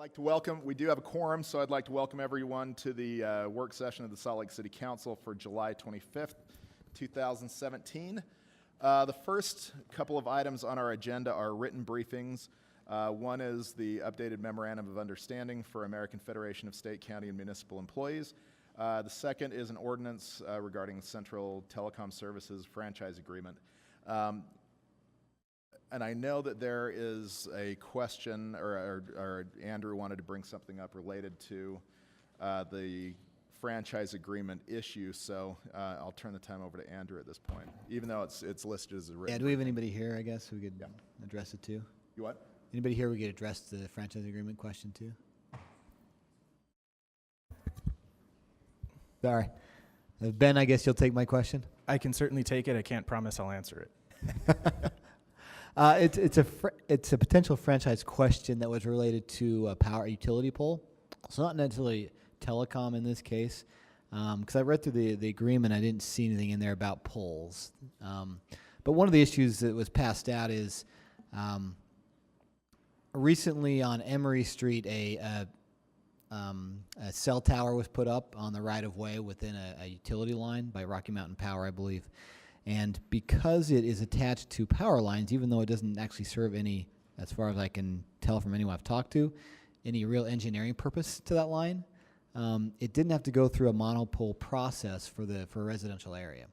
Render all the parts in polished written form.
like to welcome, we do have a quorum, so I'd like to welcome everyone to the work session of the Salt Lake City Council for July 25th, 2017. The first couple of items on our agenda are written briefings. One is the updated Memorandum of Understanding for American Federation of State, County, and Municipal Employees. The second is an ordinance regarding Central Telecom Services franchise agreement. And I know that there is a question, or Andrew wanted to bring something up related to the franchise agreement issue, so I'll turn the time over to Andrew at this point, even though it's listed as a written. Yeah, do we have anybody here, I guess, who could address it too? You what? Anybody here we could address the franchise agreement question too? Sorry. Ben, I guess you'll take my question? I can certainly take it. I can't promise I'll answer it. It's a potential franchise question that was related to a power utility pole. So not necessarily telecom in this case, because I read through the agreement. I didn't see anything in there about poles. But one of the issues that was passed out is recently on Emory Street, a cell tower was put up on the right-of-way within a utility line by Rocky Mountain Power, I believe. And because it is attached to power lines, even though it doesn't actually serve any, as far as I can tell from anyone I've talked to, any real engineering purpose to that line, it didn't have to go through a monopole process for a residential area.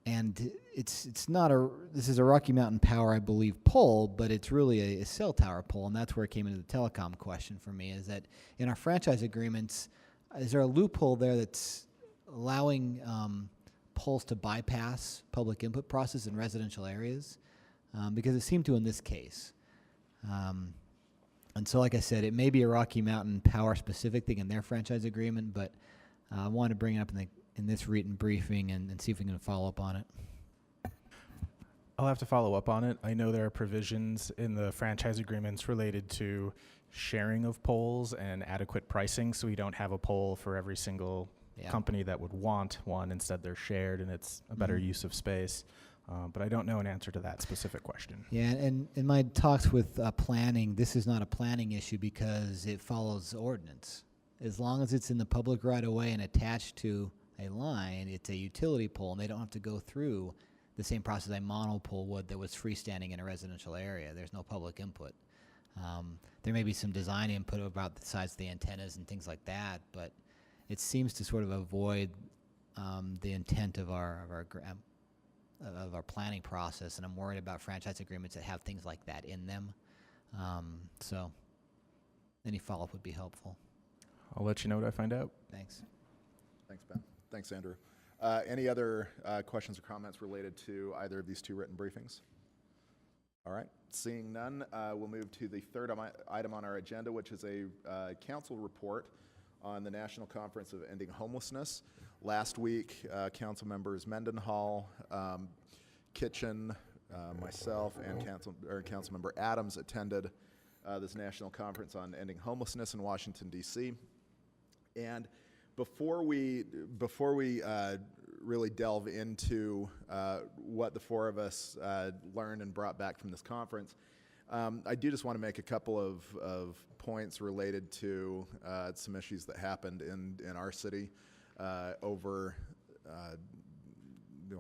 And it's not this is a Rocky Mountain Power, I believe, pole, but it's really a cell tower pole, and that's where it came into the telecom question for me, is that in our franchise agreements, is there a loophole there that's allowing poles to bypass public input process in residential areas? Because it seemed to in this case. And so, like I said, it may be a Rocky Mountain Power specific thing in their franchise agreement, but I wanted to bring it up in this written briefing and see if we can follow up on it. I'll have to follow up on it. I know there are provisions in the franchise agreements related to sharing of poles and adequate pricing, so we don't have a pole for every single company that would want one. Instead, they're shared, and it's a better use of space. But I don't know an answer to that specific question. Yeah, and in my talks with planning, this is not a planning issue because it follows ordinance. As long as it's in the public right-of-way and attached to a line, it's a utility pole, and they don't have to go through the same process a monopole would that was freestanding in a residential area. There's no public input. There may be some design input about the size of the antennas and things like that, but it seems to sort of avoid the intent of our planning process, and I'm worried about franchise agreements that have things like that in them. So any follow-up would be helpful. I'll let you know what I find out. Thanks. Thanks, Ben. Thanks, Andrew. Any other questions or comments related to either of these two written briefings? All right. Seeing none, we'll move to the third item on our agenda, which is a council report on the National Conference of Ending Homelessness. Last week, council members Mendenhall, Kitchen, myself, and council member Adams attended this national conference on ending homelessness in Washington, D.C. And before we really delve into what the four of us learned and brought back from this conference, I do just want to make a couple of points related to some issues that happened in our city over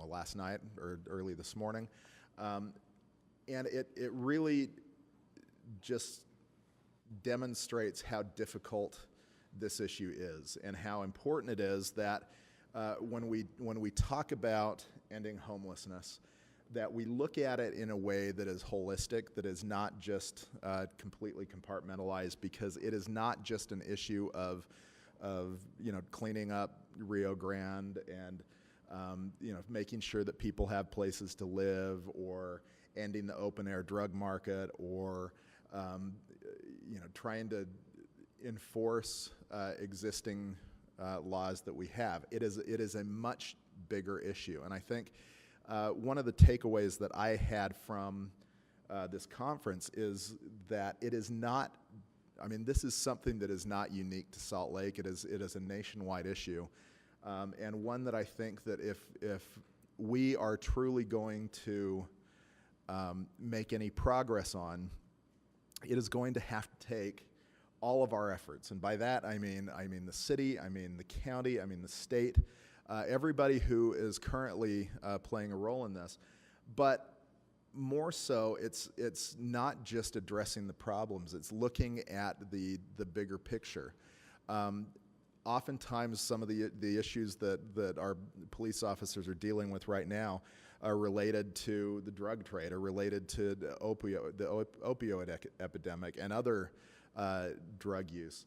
last night or early this morning. And it really just demonstrates how difficult this issue is and how important it is that when we talk about ending homelessness, that we look at it in a way that is holistic, that is not just completely compartmentalized, because it is not just an issue of cleaning up Rio Grande and making sure that people have places to live, or ending the open air drug market, or trying to enforce existing laws that we have. It is a much bigger issue, and I think one of the takeaways that I had from this conference is that it is not. I mean, this is something that is not unique to Salt Lake. It is a nationwide issue, and one that I think that if we are truly going to make any progress on, it is going to have to take all of our efforts, and by that I mean the city, I mean the county, I mean the state, everybody who is currently playing a role in this. But more so, it's not just addressing the problems; it's looking at the bigger picture. Oftentimes, some of the issues that our police officers are dealing with right now are related to the drug trade, or related to the opioid epidemic and other drug use.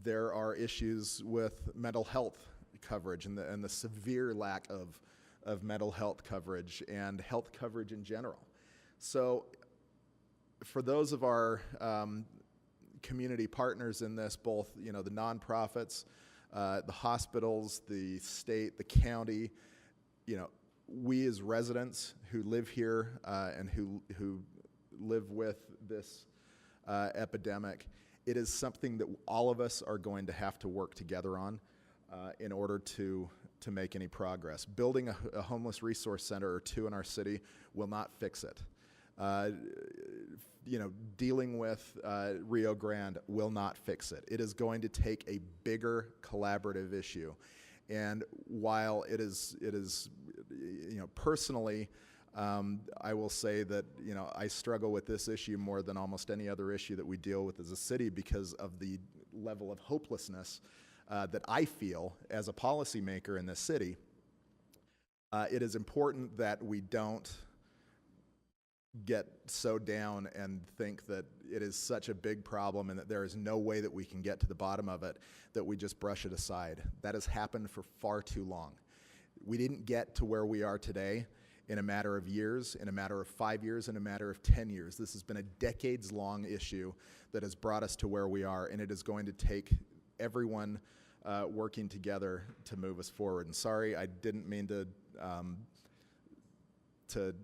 There are issues with mental health coverage and the severe lack of mental health coverage and health coverage in general. So for those of our community partners in this, both the nonprofits, the hospitals, the state, the county, we as residents who live here and who live with this epidemic, it is something that all of us are going to have to work together on in order to make any progress. Building a homeless resource center or two in our city will not fix it. Dealing with Rio Grande will not fix it. It is going to take a bigger collaborative issue. And while it is personally, I will say that, I struggle with this issue more than almost any other issue that we deal with as a city because of the level of hopelessness that I feel as a policymaker in this city. It is important that we don't get so down and think that it is such a big problem and that there is no way that we can get to the bottom of it, that we just brush it aside. That has happened for far too long. We didn't get to where we are today in a matter of years, in a matter of 5 years, in a matter of 10 years. This has been a decades-long issue that has brought us to where we are, and it is going to take everyone working together to move us forward. And sorry, I didn't mean to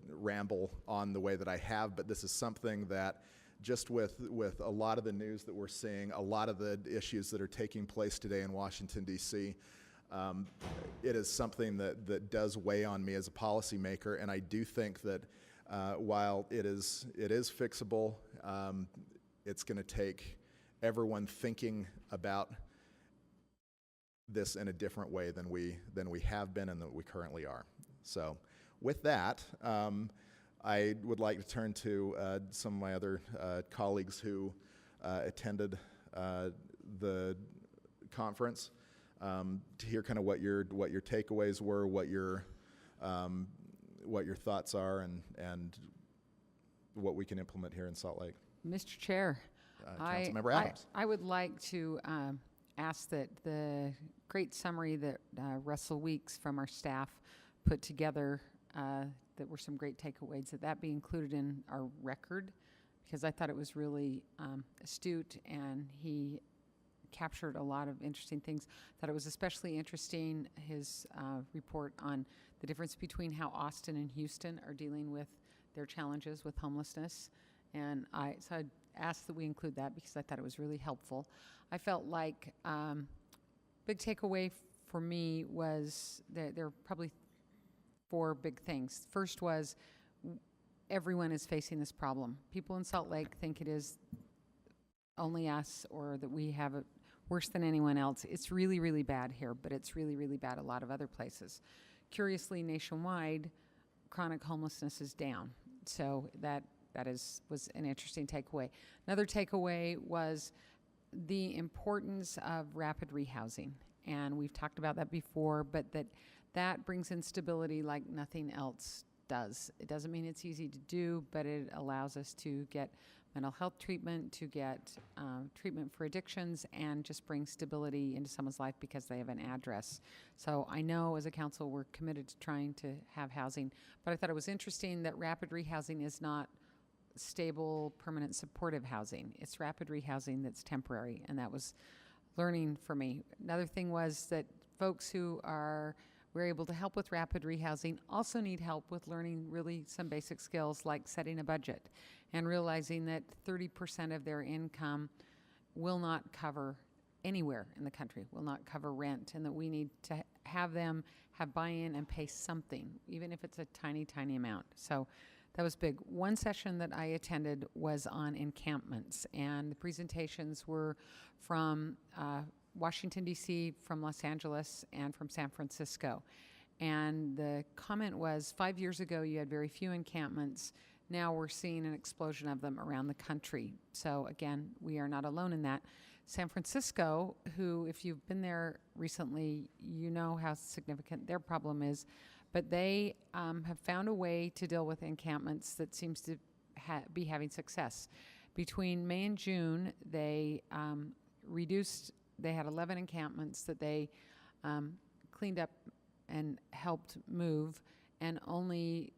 ramble on the way that I have, but this is something that just with a lot of the news that we're seeing, a lot of the issues that are taking place today in Washington, D.C., it is something that does weigh on me as a policymaker, and I do think that while it is fixable, it's going to take everyone thinking about this in a different way than we have been and that we currently are. So with that, I would like to turn to some of my other colleagues who attended the conference to hear kind of what your takeaways were, what your thoughts are, and what we can implement here in Salt Lake. Mr. Chair, Councilmember Adams. I would like to ask that the great summary that Russell Weeks from our staff put together, that were some great takeaways, that be included in our record, because I thought it was really astute and he captured a lot of interesting things. Thought it was especially interesting, his report on the difference between how Austin and Houston are dealing with their challenges with homelessness. And so I asked that we include that because I thought it was really helpful. I felt like big takeaway for me was that there are probably 4 big things. First was everyone is facing this problem. People in Salt Lake think it is only us or that we have it worse than anyone else. It's really, really bad here, but it's really, really bad a lot of other places. Curiously, nationwide, chronic homelessness is down. So that was an interesting takeaway. Another takeaway was the importance of rapid rehousing. And we've talked about that before, but that brings in stability like nothing else does. It doesn't mean it's easy to do, but it allows us to get mental health treatment, to get treatment for addictions, and just bring stability into someone's life because they have an address. So I know as a council we're committed to trying to have housing, but I thought it was interesting that rapid rehousing is not stable, permanent, supportive housing. It's rapid rehousing that's temporary, and that was learning for me. Another thing was that folks who we're able to help with rapid rehousing also need help with learning really some basic skills like setting a budget and realizing that 30% of their income will not cover anywhere in the country, will not cover rent, and that we need to have them have buy-in and pay something, even if it's a tiny, tiny amount. So that was big. One session that I attended was on encampments, and the presentations were from Washington, D.C., from Los Angeles, and from San Francisco. And the comment was, 5 years ago, you had very few encampments. Now we're seeing an explosion of them around the country. So again, we are not alone in that. San Francisco, who, if you've been there recently, you know how significant their problem is, but they have found a way to deal with encampments that seems to be having success. Between May and June, they they had 11 encampments that they cleaned up and helped move, and only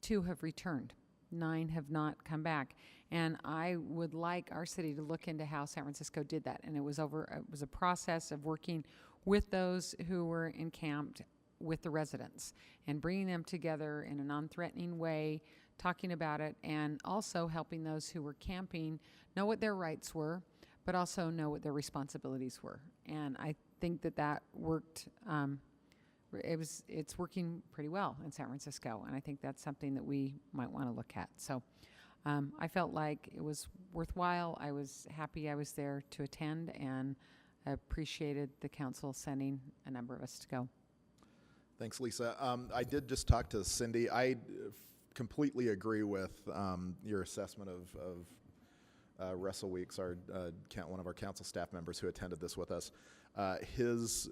2 have returned. 9 have not come back. And I would like our city to look into how San Francisco did that. And it was a process of working with those who were encamped with the residents and bringing them together in a non-threatening way, talking about it, and also helping those who were camping know what their rights were, but also know what their responsibilities were. And I think that worked. It's working pretty well in San Francisco, and I think that's something that we might want to look at. So I felt like it was worthwhile. I was happy I was there to attend, and I appreciated the council sending a number of us to go. Thanks, Lisa. I did just talk to Cindy. I completely agree with your assessment of Russell Weeks, one of our council staff members who attended this with us. His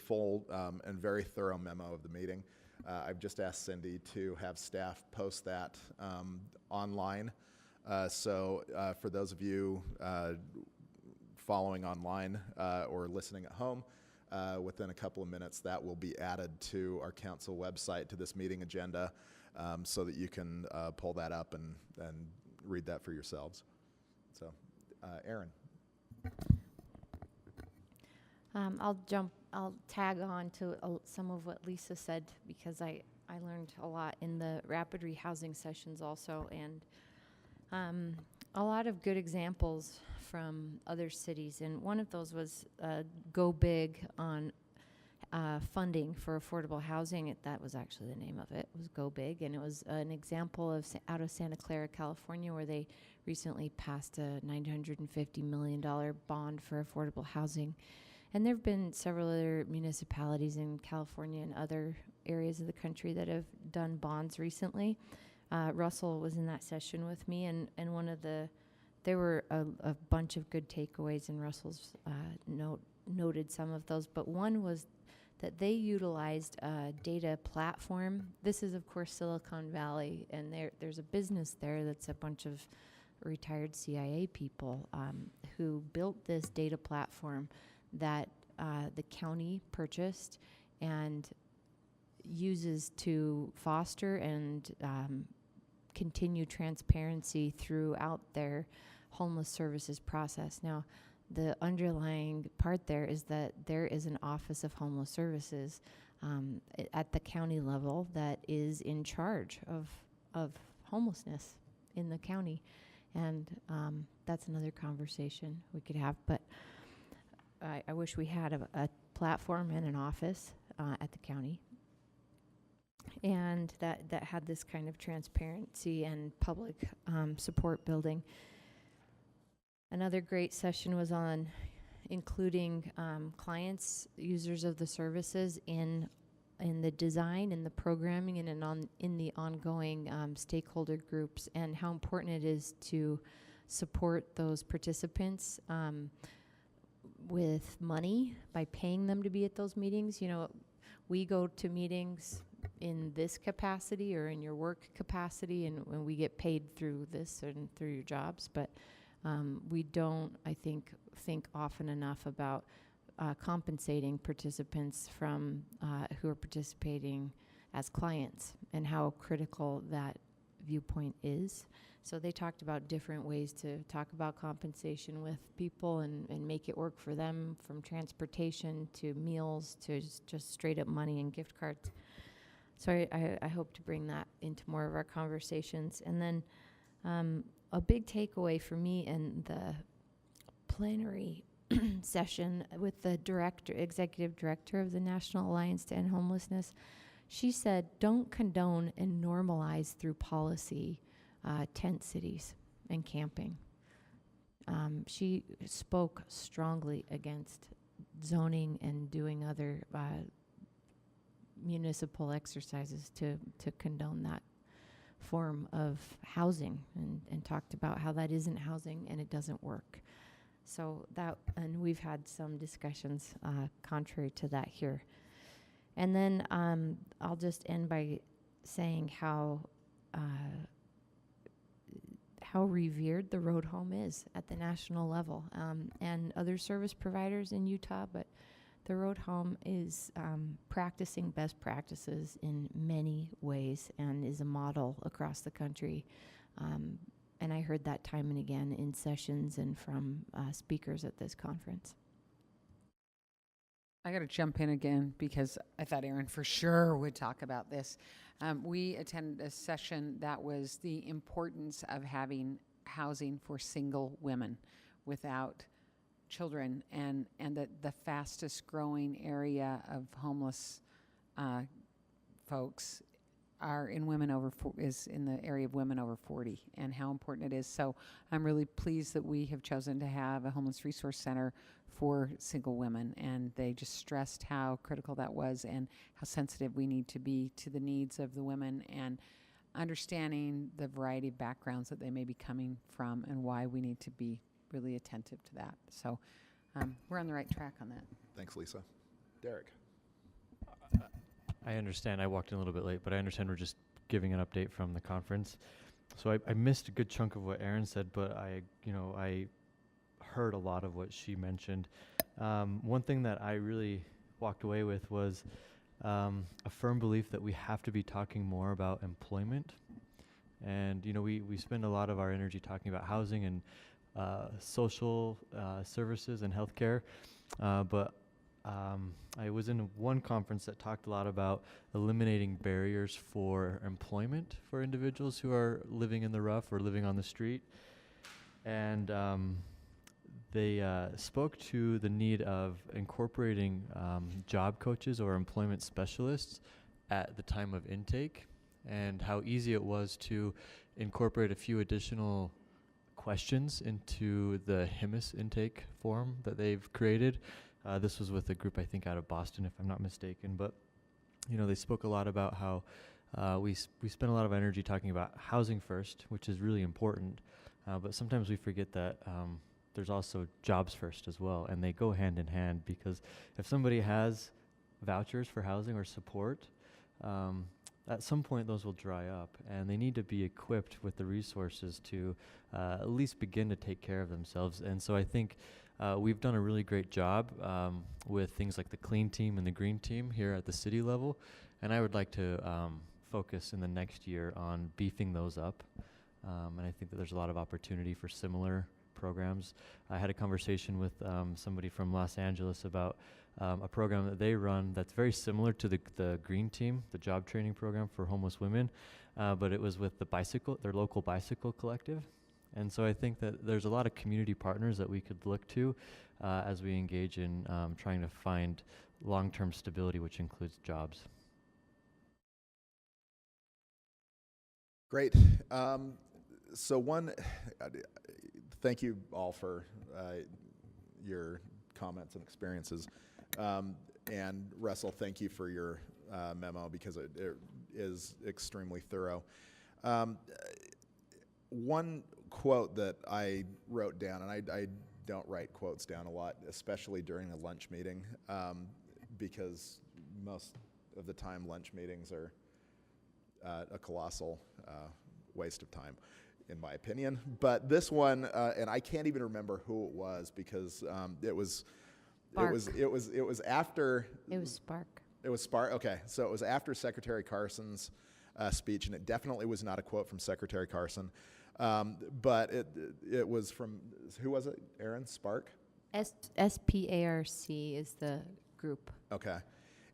full and very thorough memo of the meeting. I've just asked Cindy to have staff post that online. So for those of you following online or listening at home, within a couple of minutes, that will be added to our council website, to this meeting agenda, so that you can pull that up and read that for yourselves. So, Erin. I'll tag on to some of what Lisa said, because I learned a lot in the rapid rehousing sessions also, and a lot of good examples from other cities. And one of those was Go Big on funding for affordable housing. That was actually the name of it, was Go Big. And it was an example of out of Santa Clara, California, where they recently passed a $950 million bond for affordable housing. And there have been several other municipalities in California and other areas of the country that have done bonds recently. Russell was in that session with me, and there were a bunch of good takeaways, and Russell's noted some of those. But one was that they utilized a data platform. This is, of course, Silicon Valley, and there's a business there that's a bunch of retired CIA people who built this data platform that the county purchased and uses to foster and continue transparency throughout their homeless services process. Now, the underlying part there is that there is an Office of Homeless Services at the county level that is in charge of homelessness in the county. And that's another conversation we could have, but I wish we had a platform and an office at the county, and that had this kind of transparency and public support building. Another great session was on including clients, users of the services in the design and the programming and in the ongoing stakeholder groups, and how important it is to support those participants with money by paying them to be at those meetings. You know, we go to meetings in this capacity or in your work capacity, and we get paid through this and through your jobs, but we don't, I think often enough about compensating participants from who are participating as clients, and how critical that viewpoint is. So they talked about different ways to talk about compensation with people and make it work for them, from transportation to meals to just straight up money and gift cards. So I hope to bring that into more of our conversations. And then a big takeaway for me in the plenary session with the executive director of the National Alliance to End Homelessness, She said, don't condone and normalize through policy tent cities and camping. She spoke strongly against zoning and doing other municipal exercises to condone that form of housing, and talked about how that isn't housing and it doesn't work. So that, and we've had some discussions contrary to that here. And then I'll just end by saying how revered the road home is at the national level, and other service providers in Utah, but the road home is practicing best practices in many ways and is a model across the country. And I heard that time and again in sessions and from speakers at this conference. I got to jump in again because I thought Aaron for sure would talk about this. We attended a session that was the importance of having housing for single women without children, and that the fastest growing area of homeless folks are in women over is in the area of women over 40, and how important it is. So I'm really pleased that we have chosen to have a homeless resource center for single women, and they just stressed how critical that was and how sensitive we need to be to the needs of the women, and understanding the variety of backgrounds that they may be coming from and why we need to be really attentive to that. So we're on the right track on that. Thanks, Lisa. Derek. I understand. I walked in a little bit late, but I understand we're just giving an update from the conference. So I missed a good chunk of what Aaron said, but I heard a lot of what she mentioned. One thing that I really walked away with was a firm belief that we have to be talking more about employment. And, we spend a lot of our energy talking about housing and social services and healthcare, but I was in one conference that talked a lot about eliminating barriers for employment for individuals who are living in the rough or living on the street. And they spoke to the need of incorporating job coaches or employment specialists at the time of intake, and how easy it was to incorporate a few additional questions into the HIMIS intake form that they've created. This was with a group, I think, out of Boston, if I'm not mistaken. But, they spoke a lot about how we spend a lot of energy talking about housing first, which is really important. But sometimes we forget that there's also jobs first as well. And they go hand in hand, because if somebody has vouchers for housing or support, at some point those will dry up, and they need to be equipped with the resources to at least begin to take care of themselves. And so I think we've done a really great job with things like the clean team and the green team here at the city level, and I would like to focus in the next year on beefing those up. And I think that there's a lot of opportunity for similar programs. I had a conversation with somebody from Los Angeles about a program that they run that's very similar to the Green Team, the job training program for homeless women, but it was with their local bicycle collective. And so I think that there's a lot of community partners that we could look to as we engage in trying to find long-term stability, which includes jobs. Great. Thank you all for your comments and experiences. And Russell, thank you for your memo, because it is extremely thorough. One quote that I wrote down, and I don't write quotes down a lot, especially during a lunch meeting, because most of the time lunch meetings are a colossal waste of time, in my opinion. But this one, and I can't even remember who it was, because it was after. It was Spark. It was Spark. Okay, so it was after Secretary Carson's speech, and it definitely was not a quote from Secretary Carson, but it was from, who was it? Aaron? Spark? SPARC is the group. Okay,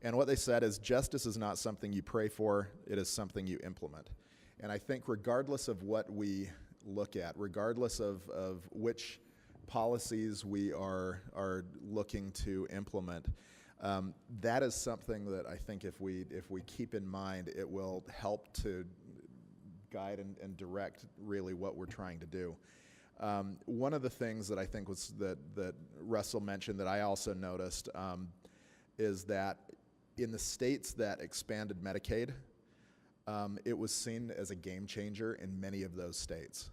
and what they said is, justice is not something you pray for; it is something you implement. And I think regardless of what we look at, regardless of which policies we are looking to implement, That is something that I think if we keep in mind, it will help to guide and direct really what we're trying to do. One of the things that I think was that Russell mentioned that I also noticed is that in the states that expanded Medicaid, it was seen as a game changer in many of those states.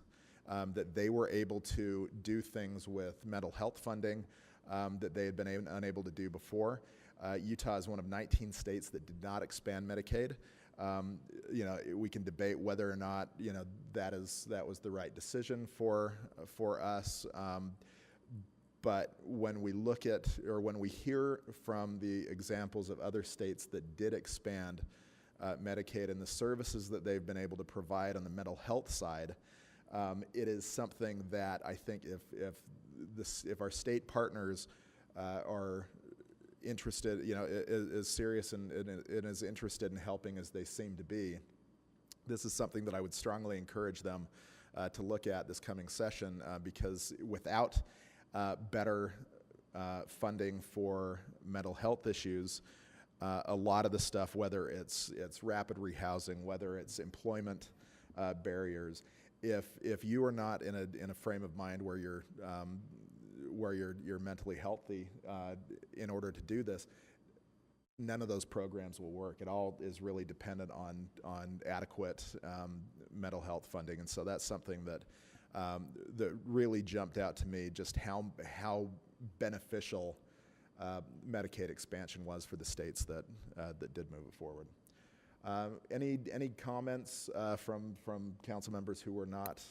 That they were able to do things with mental health funding that they had been unable to do before. Utah is one of 19 states that did not expand Medicaid. We can debate whether or not that was the right decision for us. But when we look at, or when we hear from the examples of other states that did expand Medicaid and the services that they've been able to provide on the mental health side, it is something that I think if our state partners are interested, is serious and is interested in helping as they seem to be, this is something that I would strongly encourage them to look at this coming session, because without better funding for mental health issues, a lot of the stuff, whether it's rapid rehousing, whether it's employment barriers, if you are not in a frame of mind where you're mentally healthy in order to do this, none of those programs will work. It all is really dependent on adequate mental health funding, and so that's something that really jumped out to me, just how beneficial Medicaid expansion was for the states that did move it forward. Any comments from council members who were not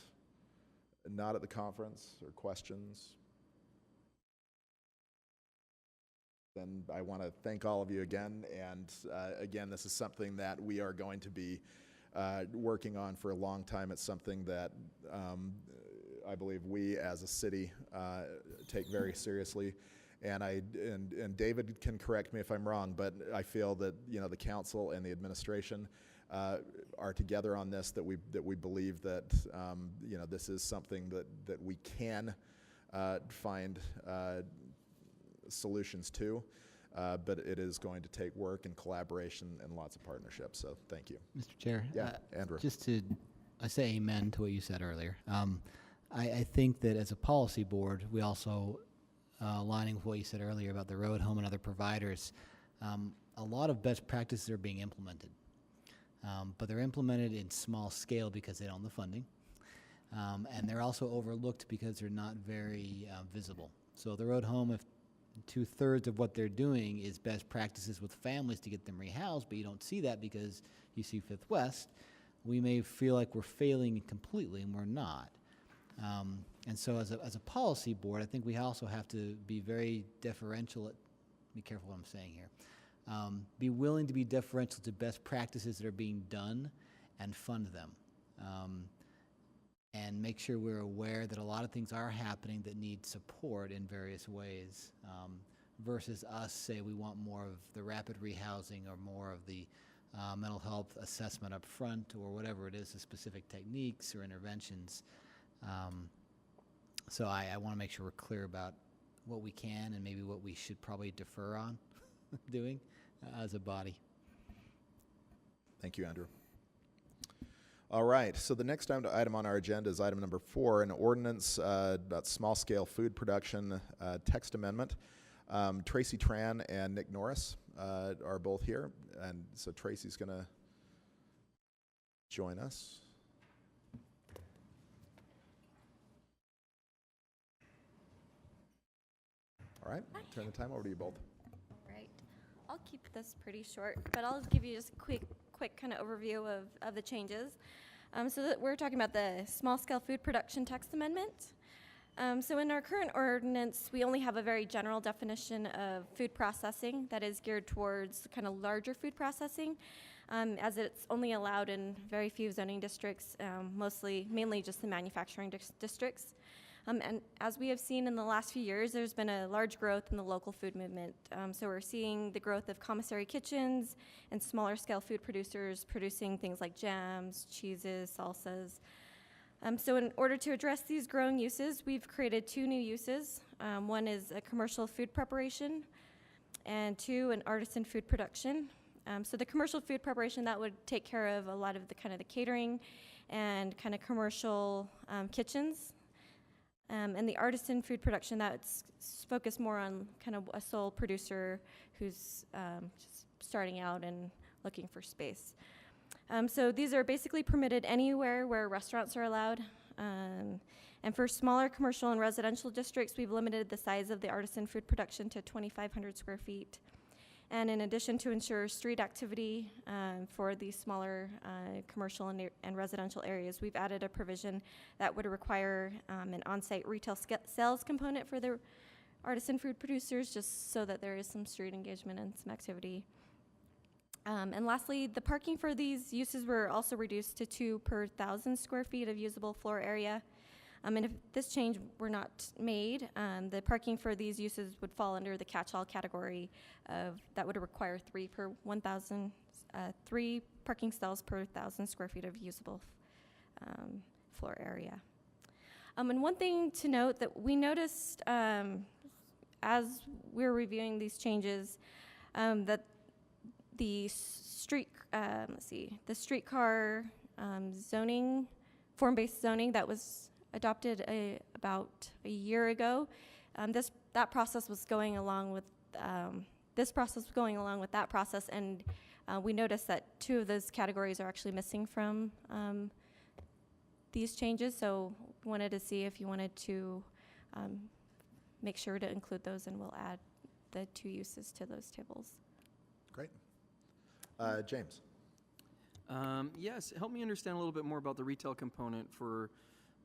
at the conference, or questions? Then I want to thank all of you again, and again, this is something that we are going to be working on for a long time. It's something that I believe we as a city take very seriously, and David can correct me if I'm wrong, but I feel that the council and the administration are together on this, that we believe that this is something that we can find solutions to, but it is going to take work and collaboration and lots of partnerships. So thank you. Mr. Chair? Yeah, Andrew. I say amen to what you said earlier. I think that as a policy board, we also, aligning with what you said earlier about the road home and other providers, a lot of best practices are being implemented. But they're implemented in small scale because they don't have the funding. And they're also overlooked because they're not very visible. So the road home, if 2/3 of what they're doing is best practices with families to get them rehoused, but you don't see that because you see Fifth West, we may feel like we're failing completely, and we're not. And so as a policy board, I think we also have to be very deferential. Be careful what I'm saying here. Be willing to be deferential to best practices that are being done and fund them. And make sure we're aware that a lot of things are happening that need support in various ways, versus us say we want more of the rapid rehousing or more of the mental health assessment up front, or whatever it is, the specific techniques or interventions. So I want to make sure we're clear about what we can and maybe what we should probably defer on doing as a body. Thank you, Andrew. All right, so the next item on our agenda is item number 4, an ordinance about small-scale food production text amendment. Tracy Tran and Nick Norris are both here, and so Tracy's going to join us. All right, turn the time over to you both. Right. I'll keep this pretty short, but I'll give you just a quick kind of overview of the changes. So that we're talking about the small-scale food production text amendment. So in our current ordinance, we only have a very general definition of food processing that is geared towards kind of larger food processing, as it's only allowed in very few zoning districts, mainly just the manufacturing districts. And as we have seen in the last few years, there's been a large growth in the local food movement. So we're seeing the growth of commissary kitchens and smaller scale food producers producing things like jams, cheeses, salsas. So in order to address these growing uses, we've created 2 new uses. One is a commercial food preparation, and 2, an artisan food production. So the commercial food preparation, that would take care of a lot of the kind of the catering and kind of commercial kitchens. And the artisan food production, that's focused more on kind of a sole producer who's just starting out and looking for space. So these are basically permitted anywhere where restaurants are allowed. And for smaller commercial and residential districts, we've limited the size of the artisan food production to 2,500 square feet. And in addition, to ensure street activity for these smaller commercial and residential areas, we've added a provision that would require an on-site retail sales component for the artisan food producers, just so that there is some street engagement and some activity. And lastly, the parking for these uses were also reduced to 2 per 1,000 square feet of usable floor area. And if this change were not made, the parking for these uses would fall under the catch-all category of that would require 3 per 1,000, 3 parking stalls per 1,000 square feet of usable floor area. And one thing to note that we noticed as we were reviewing these changes, that the the streetcar zoning, form-based zoning that was adopted about a year ago. That process was going along with that process, and we noticed that 2 of those categories are actually missing from these changes. So we wanted to see if you wanted to make sure to include those, and we'll add the 2 uses to those tables. Great. James. Yes, help me understand a little bit more about the retail component for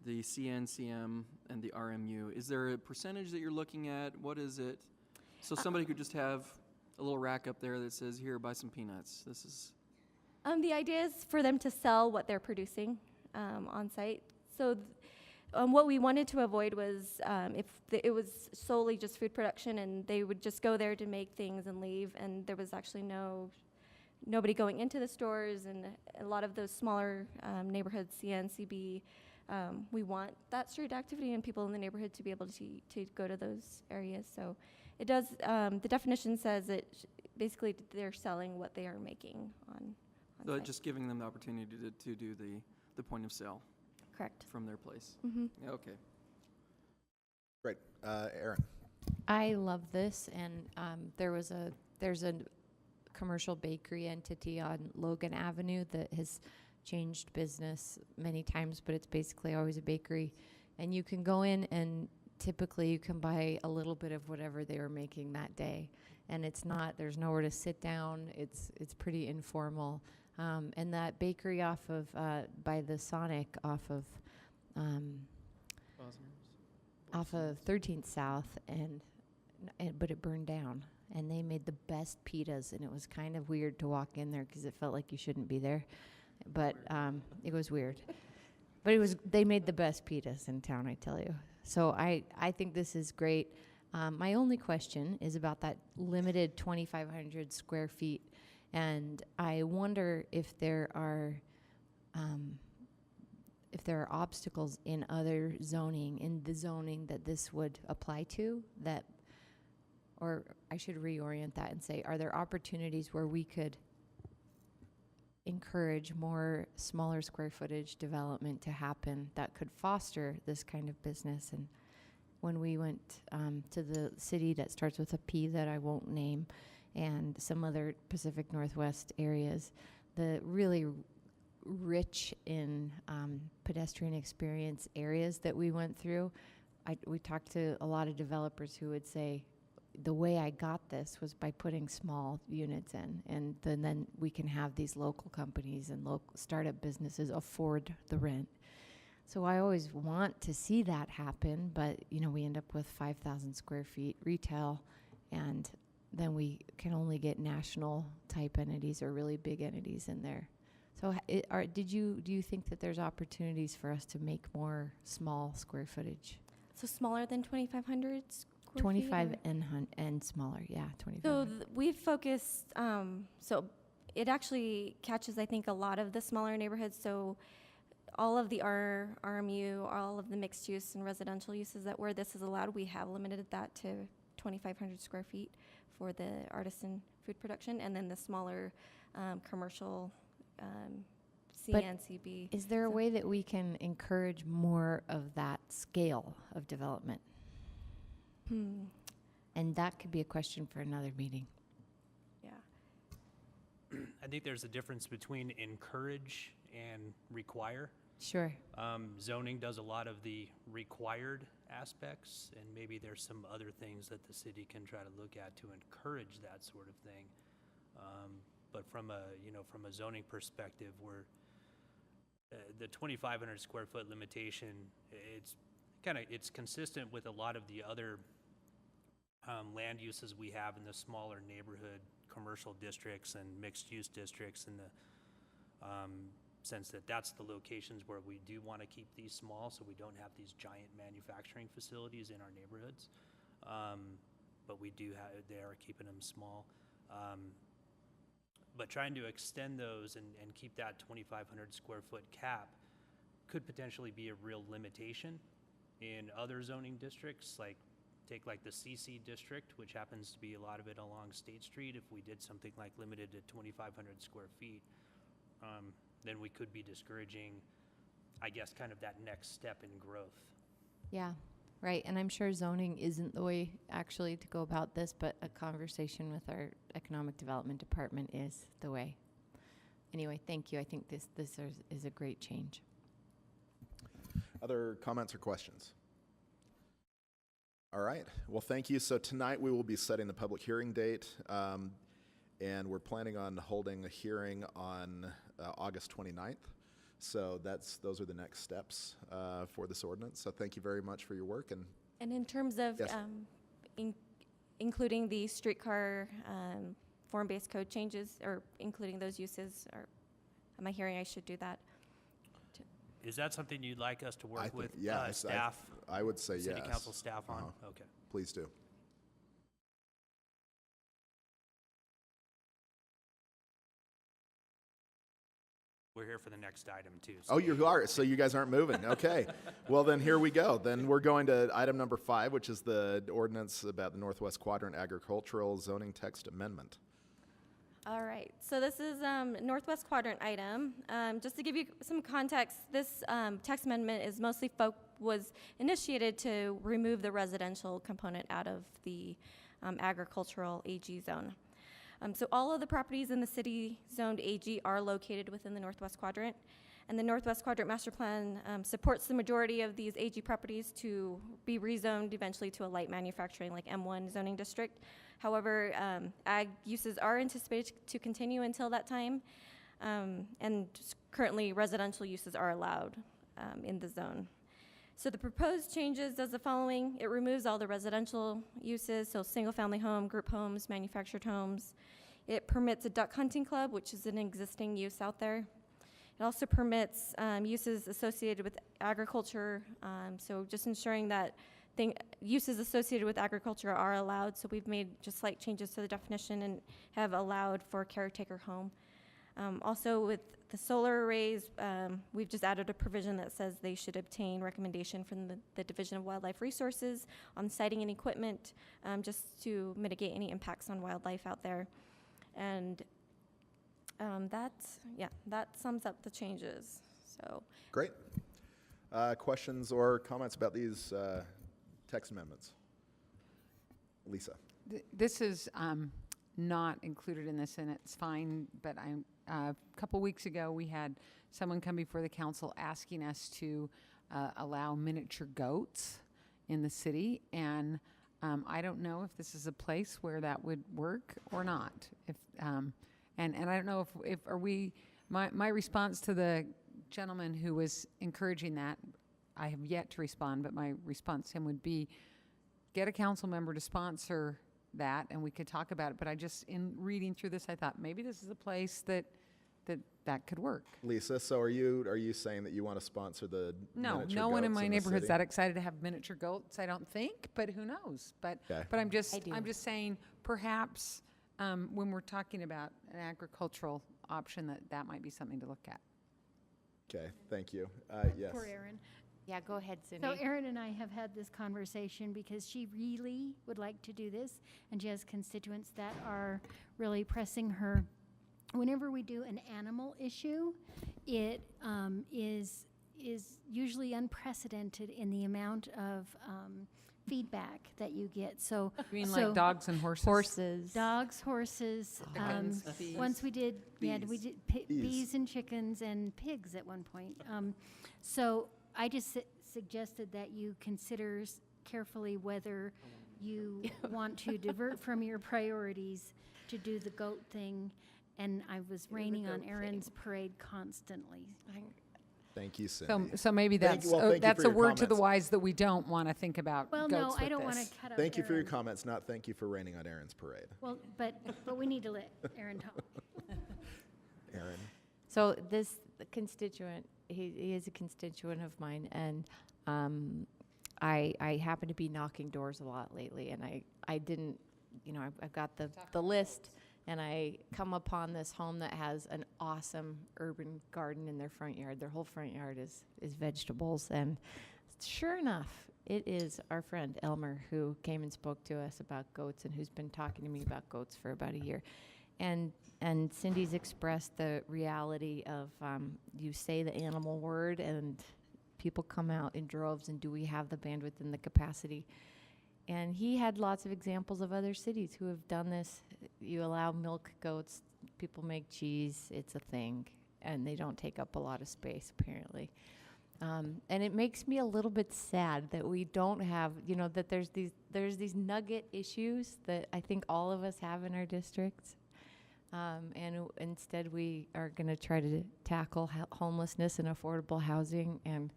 the CN, CM, and the RMU. Is there a percentage that you're looking at? What is it? So somebody could just have a little rack up there that says, here, buy some peanuts. This is... The idea is for them to sell what they're producing on site. So what we wanted to avoid was if it was solely just food production and they would just go there to make things and leave, and there was actually nobody going into the stores, and a lot of those smaller neighborhoods, CN, CB, we want that street activity and people in the neighborhood to be able to go to those areas. So it does, the definition says that basically they're selling what they are making on So site. just giving them the opportunity to do the point of sale Correct. from their place. Mm-hmm. Yeah, okay. Great. Aaron. I love this, and there's a commercial bakery entity on Logan Avenue that has changed business many times, but it's basically always a bakery. And you can go in, and typically you can buy a little bit of whatever they were making that day. And there's nowhere to sit down. It's pretty informal. And that bakery off of, by the Sonic off of 13th South, but it burned down. And they made the best pitas, and it was kind of weird to walk in there because it felt like you shouldn't be there. But it was weird. But they made the best pitas in town, I tell you. So I think this is great. My only question is about that limited 2,500 square feet. And I wonder if there are obstacles in other zoning, in the zoning that this would apply to, or I should reorient that and say, are there opportunities where we could encourage more smaller square footage development to happen that could foster this kind of business? And when we went to the city that starts with a P that I won't name, and some other Pacific Northwest areas, the really rich in pedestrian experience areas that we went through, we talked to a lot of developers who would say, the way I got this was by putting small units in, and then we can have these local companies and local startup businesses afford the rent. So I always want to see that happen, but we end up with 5,000 square feet retail, and then we can only get national type entities or really big entities in there. So do you think that there's opportunities for us to make more small square footage? So smaller than 2,500 square 25 feet? and smaller, yeah, 25. So we've focused, so it actually catches, I think, a lot of the smaller neighborhoods. So all of the RMU, all of the mixed use and residential uses where this is allowed, we have limited that to 2,500 square feet for the artisan food production, and then the smaller commercial But CNCB. Is there a way that we can encourage more of that scale of development? And that could be a question for another meeting. Yeah. I think there's a difference between encourage and require. Sure. Zoning does a lot of the required aspects, and maybe there's some other things that the city can try to look at to encourage that sort of thing. But from a zoning perspective, where the 2,500 square foot limitation, it's consistent with a lot of the other land uses we have in the smaller neighborhood commercial districts and mixed use districts, in the sense that that's the locations where we do want to keep these small, so we don't have these giant manufacturing facilities in our neighborhoods. But they are keeping them small. But trying to extend those and keep that 2,500 square foot cap could potentially be a real limitation in other zoning districts, take the CC district, which happens to be a lot of it along State Street. If we did something like limited to 2,500 square feet, then we could be discouraging, I guess, kind of that next step in growth. Yeah, right. And I'm sure zoning isn't the way actually to go about this, but a conversation with our economic development department is the way. Anyway, thank you. I think this is a great change. Other comments or questions? All right. Well, thank you. So tonight we will be setting the public hearing date, and we're planning on holding a hearing on August 29th. So those are the next steps for this ordinance. So thank you very much for your work. And in terms of Yes. including the streetcar form-based code changes, or including those uses, or am I hearing I should do that? Is that something you'd like us to I work think- with yes, staff, I would say yes. city council staff on? Uh-huh. Okay. Please do. We're here for the next item too. Oh, you are. So you guys aren't moving. Okay. Well, then here we go. Then we're going to item number 5, which is the ordinance about the Northwest Quadrant Agricultural Zoning Text Amendment. All right, so this is Northwest Quadrant item. Just to give you some context, this text amendment is mostly was initiated to remove the residential component out of the agricultural AG zone. So all of the properties in the city zoned AG are located within the Northwest Quadrant, and the Northwest Quadrant Master Plan supports the majority of these AG properties to be rezoned eventually to a light manufacturing, like M1 zoning district. However, ag uses are anticipated to continue until that time, and currently residential uses are allowed in the zone. So the proposed changes does the following. It removes all the residential uses, so single-family home, group homes, manufactured homes. It permits a duck hunting club, which is an existing use out there. It also permits uses associated with agriculture, so just ensuring that uses associated with agriculture are allowed. So we've made just slight changes to the definition and have allowed for caretaker home. Also with the solar arrays, we've just added a provision that says they should obtain recommendation from the Division of Wildlife Resources on siting and equipment, just to mitigate any impacts on wildlife out there. And that sums up the changes. So Great. Questions or comments about these text amendments? Lisa. This is not included in this, and it's fine, but a couple weeks ago, we had someone come before the council asking us to allow miniature goats in the city, and I don't know if this is a place where that would work or not. And I don't know if my response to the gentleman who was encouraging that, I have yet to respond, but my response to him would be, get a council member to sponsor that, and we could talk about it. But in reading through this, I thought maybe this is a place that could work. Lisa, so are you saying that you want to sponsor the No, miniature no one in goats my the neighborhood's city? that excited to have miniature goats, I don't think, but who knows? But Okay. but I'm just I do. saying, perhaps when we're talking about an agricultural option, that might be something to look at. Okay, thank you. Yes. For Aaron. Yeah, go ahead, Cindy. So Erin and I have had this conversation because she really would like to do this, and she has constituents that are really pressing her. Whenever we do an animal issue, it is usually unprecedented in the amount of feedback that you get. So You mean like dogs and horses? Horses. dogs, horses. Chickens, bees. Once we did, we Bees. did Bees. bees and chickens and pigs at one point. So I just suggested that you consider carefully whether you want to divert from your priorities to do the goat thing. And I was raining on goat Erin's parade constantly. Thank you, Cindy. So maybe Thank that's, you- well, thank you that's for a your word to the comments. wise that we don't want to think about Well, goats no, I with don't want this. to cut up Thank you for your Erin. comments, not thank you for raining on Aaron's parade. Well, but we need to let Erin talk. Aaron? So this constituent, he is a constituent of mine, and I happen to be knocking doors a lot lately, and I didn't, I've got the list, and I come upon this home that has an awesome urban garden in their front yard. Their whole front yard is vegetables, and sure enough, it is our friend Elmer who came and spoke to us about goats and who's been talking to me about goats for about a year. And Cindy's expressed the reality of you say the animal word and people come out in droves, and do we have the bandwidth and the capacity? And he had lots of examples of other cities who have done this. You allow milk goats, people make cheese, it's a thing, and they don't take up a lot of space, apparently. And it makes me a little bit sad that we don't have, that there's these nugget issues that I think all of us have in our districts. Instead we are going to try to tackle homelessness and affordable housing and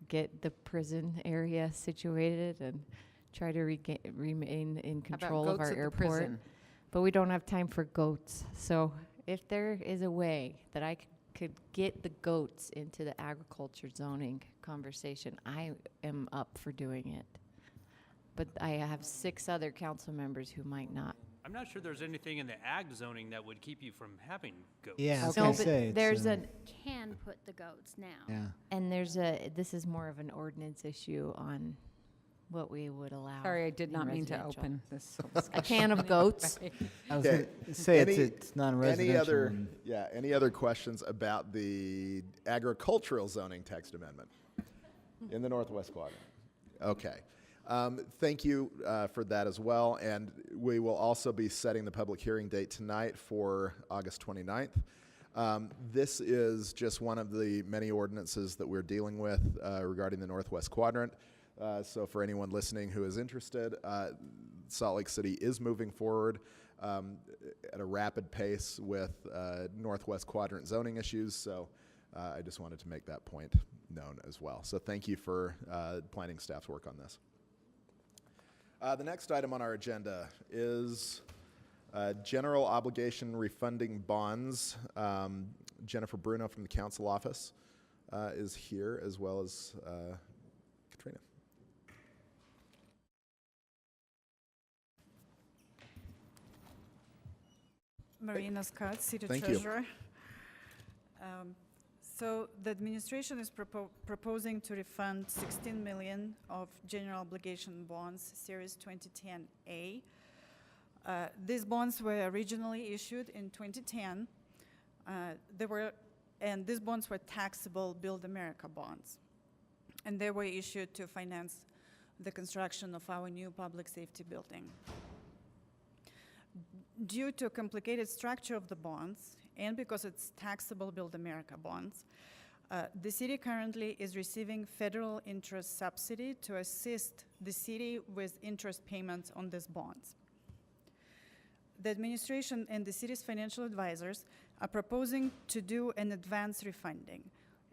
get the prison area situated and try to remain in How about control of goats our at the airport. prison? But we don't have time for goats. So if there is a way that I could get the goats into the agriculture zoning conversation, I am up for doing it. But I have 6 other council members who might not. I'm not sure there's anything in the ag zoning that would keep you from having goats. Yeah, I was No, gonna but say, it's, there's Can put the goats now. yeah. and this is more of an ordinance issue on what we would allow. Sorry, I did in not mean to residential. open this. A can of goats. I was Okay. gonna say Any- it's non-residential. Any other questions about the agricultural zoning text amendment in the Northwest Quadrant? Okay. Thank you for that as well. And we will also be setting the public hearing date tonight for August 29th. This is just one of the many ordinances that we're dealing with regarding the Northwest Quadrant. So for anyone listening who is interested, Salt Lake City is moving forward at a rapid pace with Northwest Quadrant zoning issues. So I just wanted to make that point known as well. So thank you for planning staff's work on this. The next item on our agenda is general obligation refunding bonds. Jennifer Bruno from the council office is here, as well as Katrina. Marina Scott, City Thank you. Treasurer. So the administration is proposing to refund 16 million of general obligation bonds, Series 2010A. These bonds were originally issued in 2010. And these bonds were taxable Build America bonds. And they were issued to finance the construction of our new public safety building. Due to a complicated structure of the bonds, and because it's taxable Build America bonds, the city currently is receiving federal interest subsidy to assist the city with interest payments on these bonds. The administration and the city's financial advisors are proposing to do an advance refunding.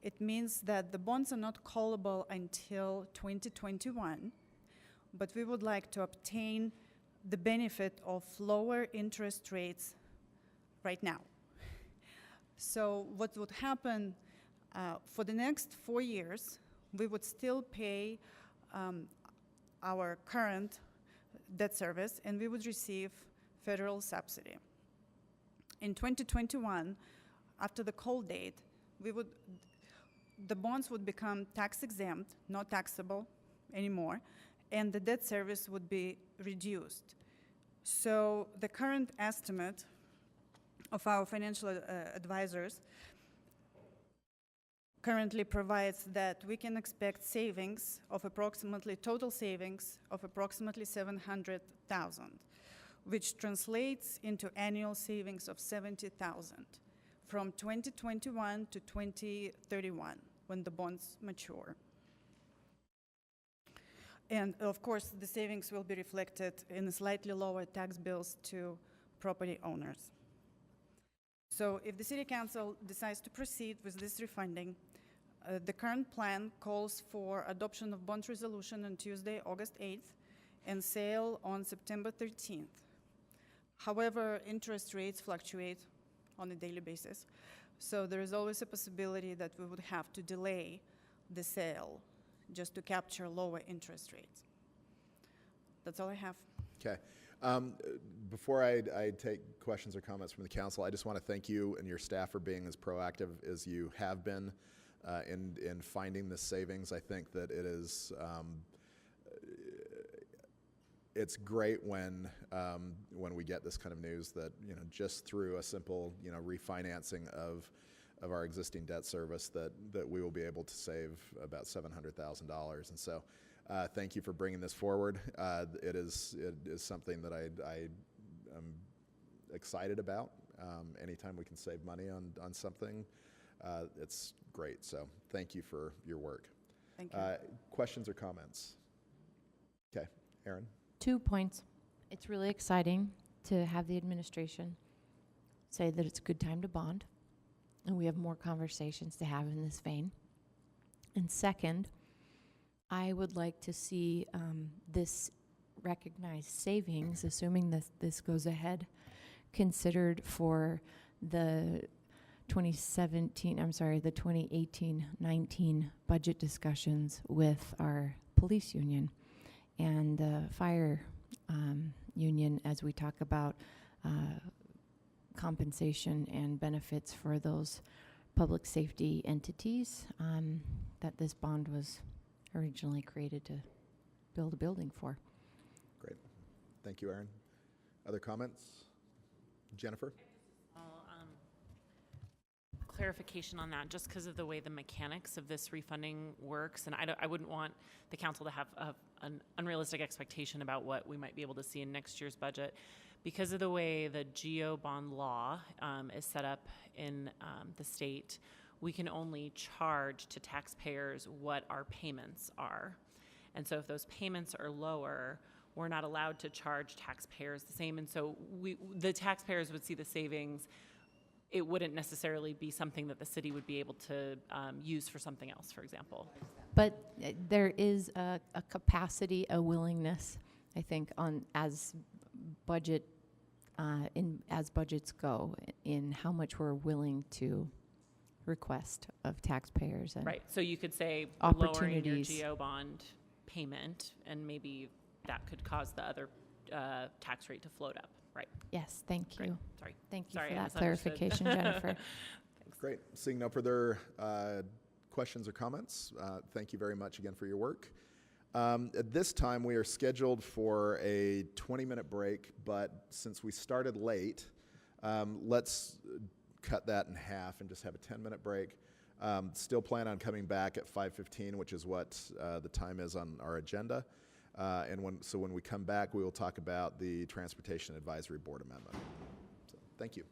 It means that the bonds are not callable until 2021, but we would like to obtain the benefit of lower interest rates right now. So what would happen for the next 4 years, we would still pay our current debt service, and we would receive federal subsidy. In 2021, after the call date, the bonds would become tax exempt, not taxable anymore, and the debt service would be reduced. So the current estimate of our financial advisors currently provides that we can expect savings of total savings of approximately 700,000, which translates into annual savings of 70,000 from 2021 to 2031 when the bonds mature. And of course, the savings will be reflected in slightly lower tax bills to property owners. So if the City Council decides to proceed with this refunding, the current plan calls for adoption of bond resolution on Tuesday, August 8th, and sale on September 13th. However, interest rates fluctuate on a daily basis, so there is always a possibility that we would have to delay the sale just to capture lower interest rates. That's all I have. Okay. Before I take questions or comments from the council, I just want to thank you and your staff for being as proactive as you have been in finding this savings. I think that it is it's great when we get this kind of news that, you know, just through a simple, you know, refinancing of our existing debt service that we will be able to save about $700,000. And so thank you for bringing this forward. It is something that I am excited about. Anytime we can save money on something, it's great. So thank you for your work. Thank you. Questions or comments? Okay, Erin? 2 points. It's really exciting to have the administration say that it's a good time to bond, and we have more conversations to have in this vein. And second, I would like to see this recognized savings, assuming that this goes ahead, considered for the 2018-19 budget discussions with our police union and the fire union as we talk about compensation and benefits for those public safety entities that this bond was originally created to build a building for. Great. Thank you, Erin. Other comments? Jennifer? Clarification on that, just because of the way the mechanics of this refunding works, and I wouldn't want the council to have an unrealistic expectation about what we might be able to see in next year's budget. Because of the way the GO bond law is set up in the state, we can only charge to taxpayers what our payments are. And so if those payments are lower, we're not allowed to charge taxpayers the same. And so the taxpayers would see the savings. It wouldn't necessarily be something that the city would be able to use for something else, for example. But there is a capacity, a willingness, I think, as budgets go, in how much we're willing to request of taxpayers. And right. So you could say lowering your opportunities. GO bond payment, and maybe that could cause the other tax rate to float up. Right. Yes, thank Great. you. Sorry. Thank you Sorry, for I that misunderstood. clarification, Jennifer. Great. Seeing no further questions or comments, thank you very much again for your work. At this time, we are scheduled for a 20-minute break, but since we started late, let's cut that in half and just have a 10-minute break. Still plan on coming back at 5:15, which is what the time is on our agenda. And when we come back, we will talk about the Transportation Advisory Board amendment. So, thank you.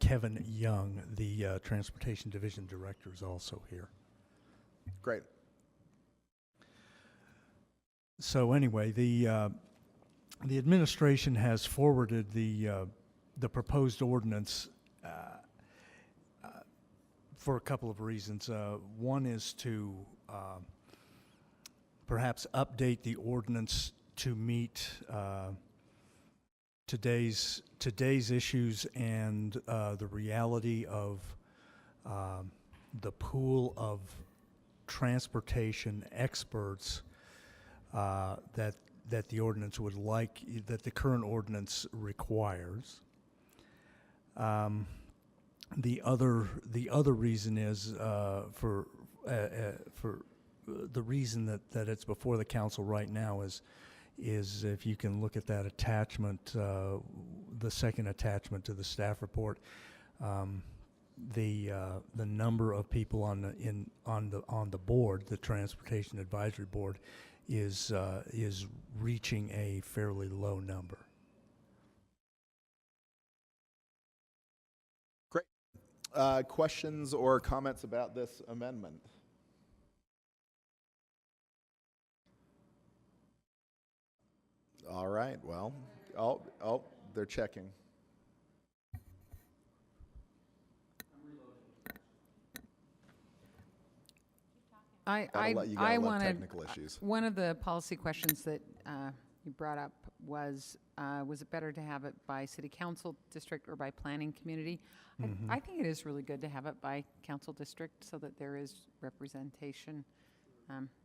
Kevin Young, the Transportation Division Director, is also here. Great. So anyway, the administration has forwarded the proposed ordinance for a couple of reasons. One is to perhaps update the ordinance to meet today's issues and the reality of the pool of transportation experts that the ordinance would like, that the current ordinance requires. The other reason is for the reason that it's before the council right now is if you can look at that attachment, the second attachment to the staff report, the number of people on the board, the Transportation Advisory Board, is reaching a fairly low number. Great. Questions or comments about this amendment? All right, well, oh, they're checking. Gotta let you go, I love wanted, technical issues. one of the policy questions that you brought up was it better to have it by city council district or by planning community? I think it is really good to have it by council district so that there is representation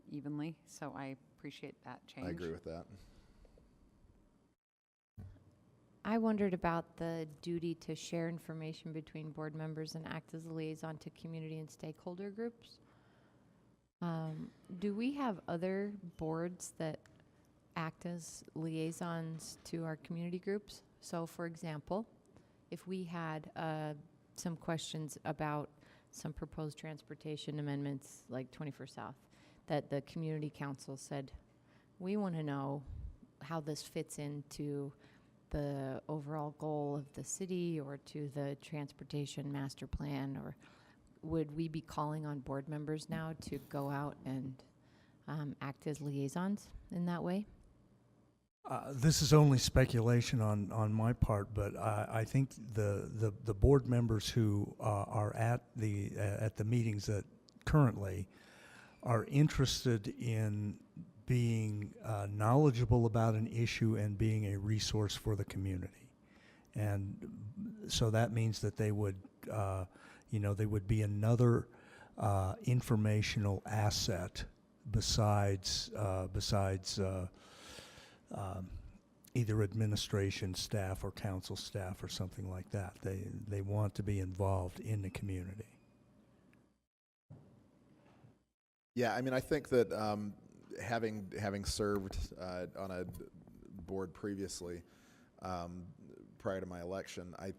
evenly, so I appreciate that change. I agree with that. I wondered about the duty to share information between board members and act as a liaison to community and stakeholder groups. Do we have other boards that act as liaisons to our community groups? So, for example, if we had some questions about some proposed transportation amendments like 21st South, that the community council said, we want to know how this fits into the overall goal of the city or to the transportation master plan, or would we be calling on board members now to go out and act as liaisons in that way? This is only speculation on my part, but I think the board members who are at the meetings that currently are interested in being knowledgeable about an issue and being a resource for the community. And so that means that they would, they would be another informational asset besides either administration staff or council staff or something like that. They want to be involved in the community. Yeah, I mean, I think that having served on a board previously, prior to my election, I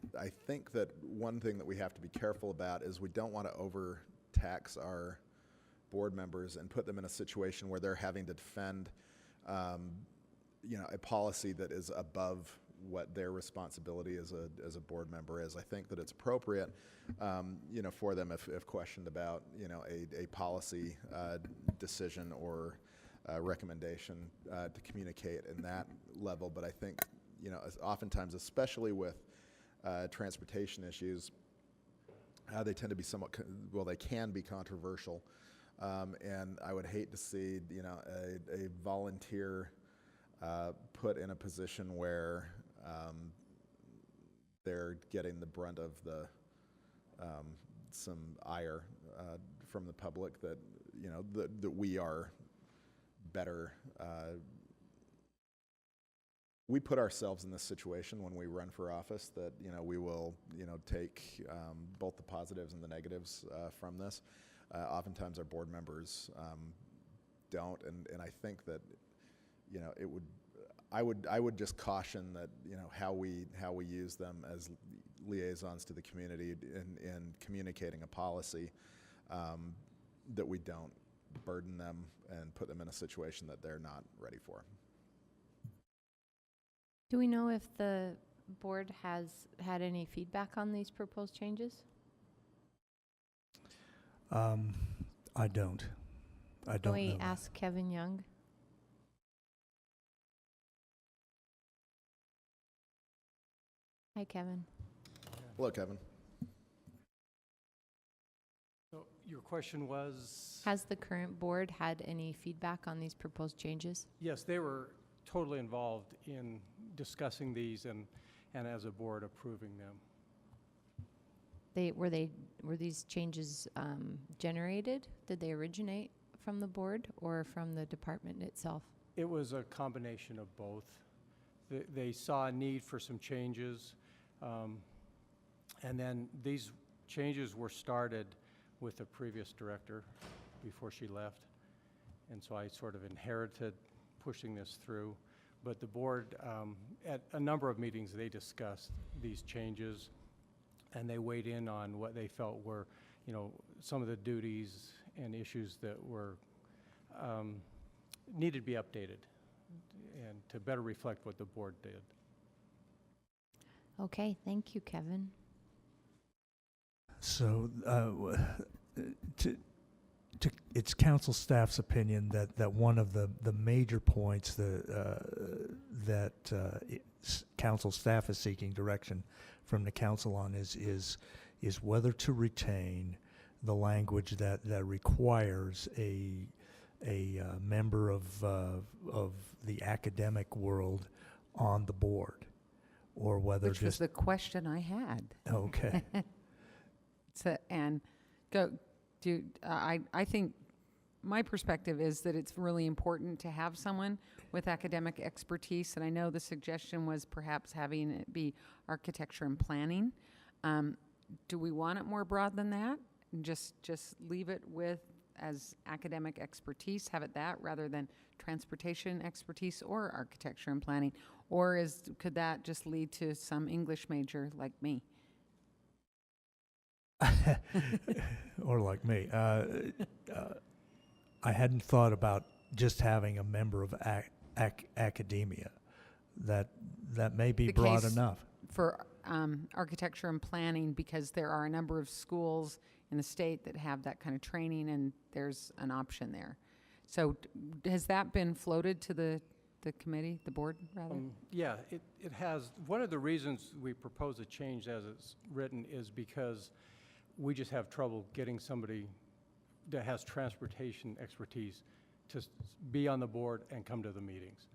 think that one thing that we have to be careful about is we don't want to overtax our board members and put them in a situation where they're having to defend a policy that is above what their responsibility as a board member is. I think that it's appropriate, for them if questioned about, a policy decision or recommendation to communicate in that level. But I think, oftentimes, especially with transportation issues, they tend to be somewhat, they can be controversial. And I would hate to see, a volunteer put in a position where they're getting the brunt of some ire from the public that that we are better. We put ourselves in this situation when we run for office that we will take both the positives and the negatives from this. Oftentimes our board members don't, and I think that it would. I would just caution that how we use them as liaisons to the community in communicating a policy, that we don't burden them and put them in a situation that they're not ready for. Do we know if the board has had any feedback on these proposed changes? I don't. I Can don't we know that. ask Kevin Young? Hi, Kevin. Hello, Kevin. So your question was? Has the current board had any feedback on these proposed changes? Yes, they were totally involved in discussing these and as a board approving them. Were these changes generated? Did they originate from the board or from the department itself? It was a combination of both. They saw a need for some changes, and then these changes were started with the previous director before she left, and so I sort of inherited pushing this through. But the board, at a number of meetings, they discussed these changes, and they weighed in on what they felt were, some of the duties and issues that were needed to be updated and to better reflect what the board did. Okay, thank you, Kevin. So, it's council staff's opinion that one of the major points that council staff is seeking direction from the council on is whether to retain the language that requires a member of the academic world on the board, or whether Which was the question I had. Okay. I think my perspective is that it's really important to have someone with academic expertise, and I know the suggestion was perhaps having it be architecture and planning. Do we want it more broad than that? And just leave it with as academic expertise, have it that rather than transportation expertise or architecture and planning? Or could that just lead to some English major like me? Or like me. I hadn't thought about just having a member of academia. That may be The broad case enough. For architecture and planning, because there are a number of schools in the state that have that kind of training, and there's an option there. So has that been floated to the committee, the board, rather? Yeah, it has. One of the reasons we propose a change as it's written is because we just have trouble getting somebody that has transportation expertise to be on the board and come to the meetings.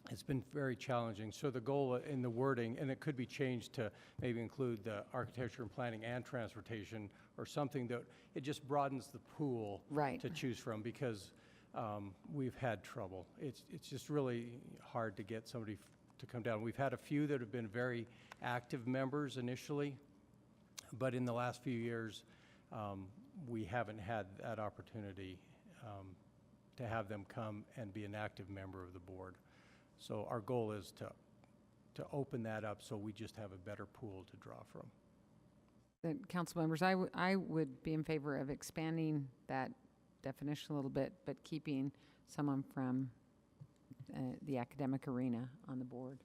It's been very challenging. So the goal in the wording, and it could be changed to maybe include the architecture and planning and transportation, or something that it just broadens the pool to choose from, because we've had trouble. It's just really hard to get somebody to come down. We've had a few that have been very active members initially, but in the last few years, we haven't had that opportunity to have them come and be an active member of the board. So our goal is to open that up so we just have a better pool to draw from. Council members, I would be in favor of expanding that definition a little bit, but keeping someone from the academic arena on the board.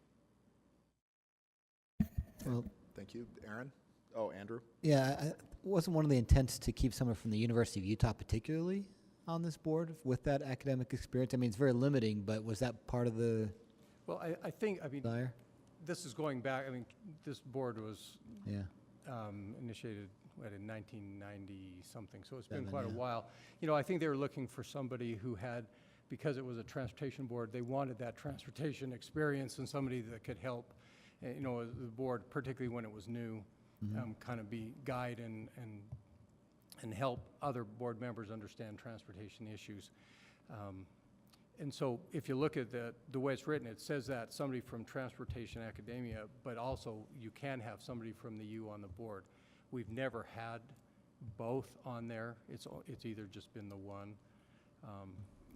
Well, Thank you. Aaron? Oh, Andrew? yeah, wasn't one of the intents to keep someone from the University of Utah particularly on this board with that academic experience? I mean, it's very limiting, but was that part of the Well, I think, desire? this is going back, this board was Yeah. initiated in 1990 something, so it's been Seven, quite a yeah. while. I think they were looking for somebody who had, because it was a transportation board, they wanted that transportation experience and somebody that could help, the board, particularly when it was new, kind of be guide and help other board members understand transportation issues. And so if you look at the way it's written, it says that somebody from transportation academia, but also you can have somebody from the U on the board. We've never had both on there. It's either just been the one.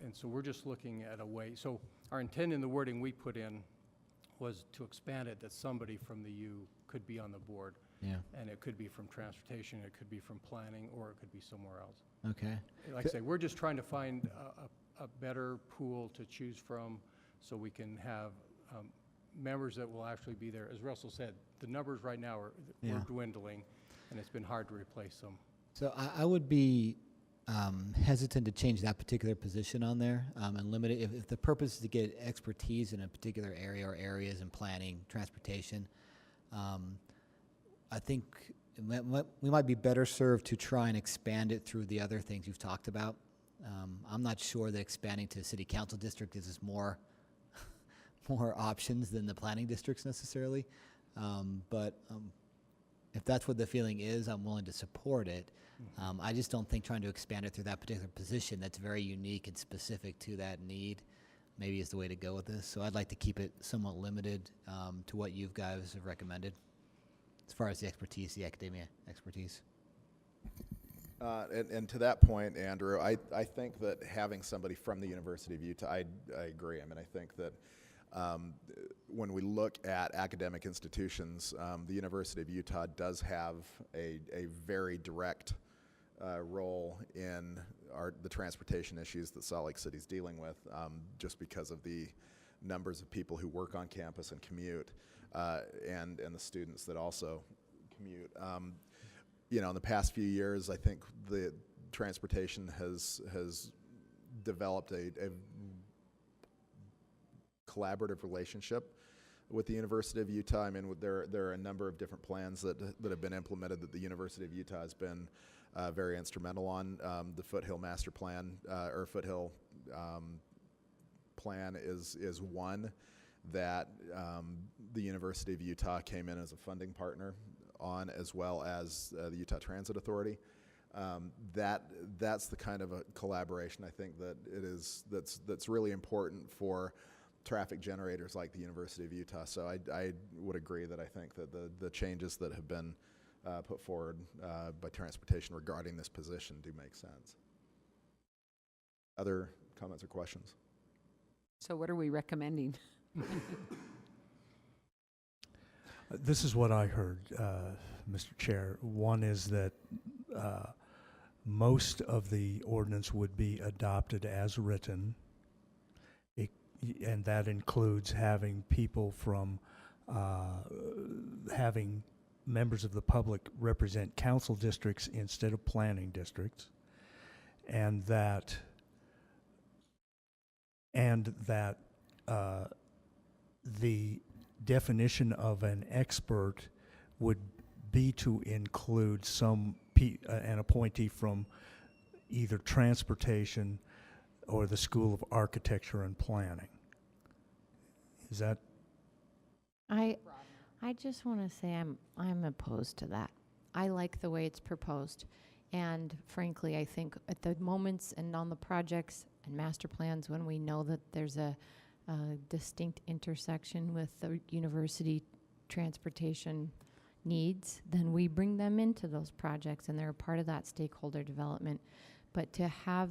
And so we're just looking at a way. So our intent in the wording we put in was to expand it, that somebody from the U could be on the board. Yeah. And it could be from transportation, it could be from planning, or it could be somewhere else. Okay. Like I say, we're just trying to find a better pool to choose from so we can have members that will actually be there. As Russell said, the numbers right now are Yeah. we're dwindling, and it's been hard to replace them. So I would be hesitant to change that particular position on there and limit it. If the purpose is to get expertise in a particular area or areas in planning, transportation, I think we might be better served to try and expand it through the other things you've talked about. I'm not sure that expanding to a city council district is more more options than the planning districts necessarily. But if that's what the feeling is, I'm willing to support it. I just don't think trying to expand it through that particular position that's very unique and specific to that need maybe is the way to go with this. So I'd like to keep it somewhat limited to what you guys have recommended as far as the expertise, the academia expertise. And to that point, Andrew, I think that having somebody from the University of Utah, I agree. I mean, I think that when we look at academic institutions, the University of Utah does have a very direct role in the transportation issues that Salt Lake City's dealing with, just because of the numbers of people who work on campus and commute, and the students that also commute. You know, in the past few years, I think the transportation has developed a collaborative relationship with the University of Utah. I mean, there are a number of different plans that have been implemented that the University of Utah has been very instrumental on. The Foothill Master Plan, or Foothill Plan is one that the University of Utah came in as a funding partner on, as well as the Utah Transit Authority. That's the kind of a collaboration I think that that's really important for traffic generators like the University of Utah. So I would agree that I think that the changes that have been put forward by transportation regarding this position do make sense. Other comments or questions? So what are we recommending? This is what I heard, Mr. Chair. One is that most of the ordinance would be adopted as written, and that includes having people from, having members of the public represent council districts instead of planning districts, and that the definition of an expert would be to include an appointee from either transportation or the School of Architecture and Planning. Is that? I just want to say I'm opposed to that. I like the way it's proposed, and frankly, I think at the moments and on the projects and master plans when we know that there's a distinct intersection with the university transportation needs, then we bring them into those projects and they're a part of that stakeholder development. But to have,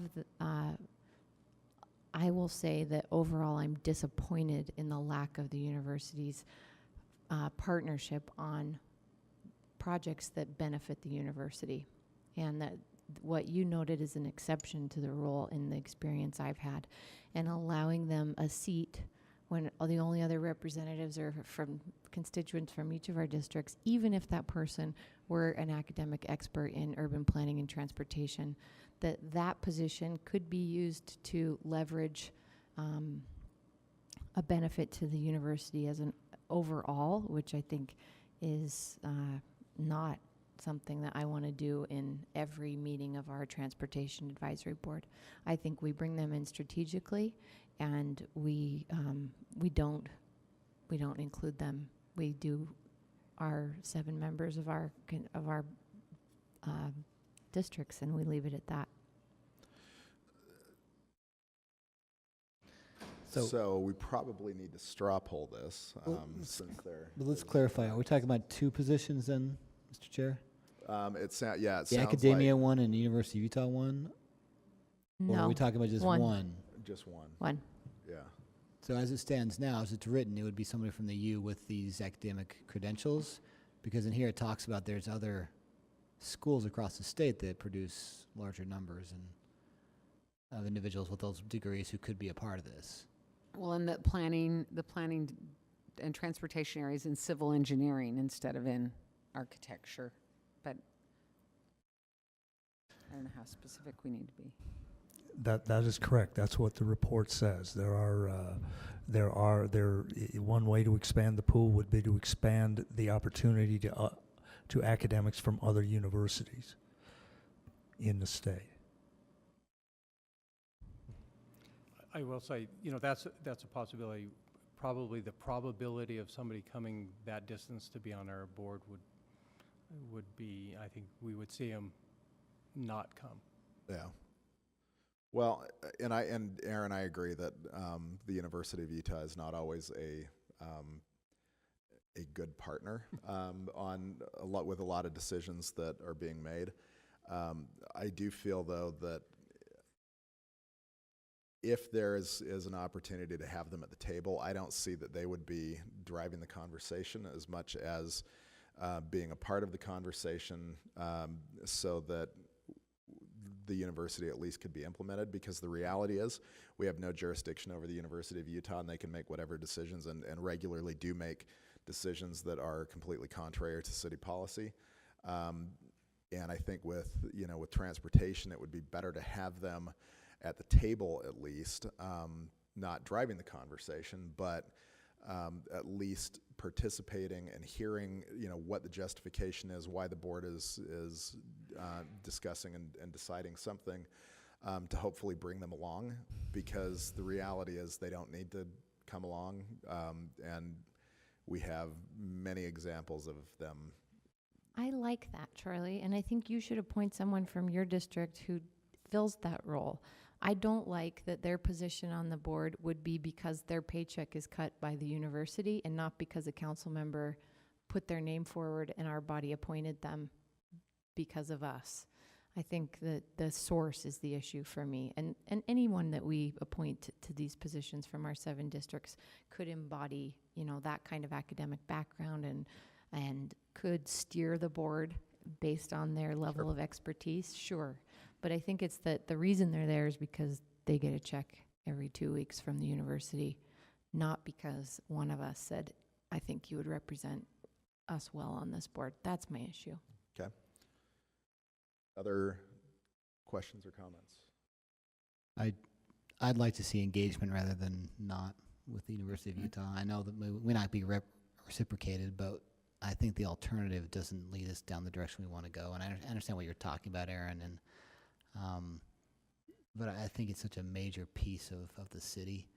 I will say that overall I'm disappointed in the lack of the university's partnership on projects that benefit the university, and that what you noted is an exception to the rule in the experience I've had, and allowing them a seat when the only other representatives are from constituents from each of our districts, even if that person were an academic expert in urban planning and transportation, that position could be used to leverage a benefit to the university as an overall, which I think is not something that I want to do in every meeting of our Transportation Advisory Board. I think we bring them in strategically, and we don't include them. We do our 7 members of our districts, and we leave it at that. So we probably need to straw poll this, since they're. But let's clarify. Are we talking about 2 positions then, Mr. Chair? It sounds The academia one and the University of Utah one? Or No. are we talking about just one? Just one. One. Yeah. So as it stands now, as it's written, it would be somebody from the U with these academic credentials, because in here it talks about there's other schools across the state that produce larger numbers of individuals with those degrees who could be a part of this. Well, and the planning and transportation areas in civil engineering instead of in architecture. But I don't know how specific we need to be. That is correct. That's what the report says. One way to expand the pool would be to expand the opportunity to academics from other universities in the state. I will say, you know, that's a possibility. Probably the probability of somebody coming that distance to be on our board would be, I think we would see them not come. Yeah. Well, and Aaron, I agree that the University of Utah is not always a good partner with a lot of decisions that are being made. I do feel though that if there is an opportunity to have them at the table, I don't see that they would be driving the conversation as much as being a part of the conversation, so that the university at least could be implemented, because the reality is we have no jurisdiction over the University of Utah, and they can make whatever decisions and regularly do make decisions that are completely contrary to city policy. And I think with transportation, it would be better to have them at the table at least, not driving the conversation, but at least participating and hearing, what the justification is, why the board is discussing and deciding something, to hopefully bring them along, because the reality is they don't need to come along, and we have many examples of them. I like that, Charlie, and I think you should appoint someone from your district who fills that role. I don't like that their position on the board would be because their paycheck is cut by the university and not because a council member put their name forward and our body appointed them because of us. I think that the source is the issue for me. And anyone that we appoint to these positions from our 7 districts could embody, that kind of academic background and could steer the board based on their level of expertise, sure. But I think it's that the reason they're there is because they get a check every 2 weeks from the university, not because one of us said, I think you would represent us well on this board. That's my issue. Okay. Other questions or comments? I'd like to see engagement rather than not with the University of Utah. I know that we not be reciprocated, but I think the alternative doesn't lead us down the direction we want to go. And I understand what you're talking about, Aaron, and but I think it's such a major piece of the city.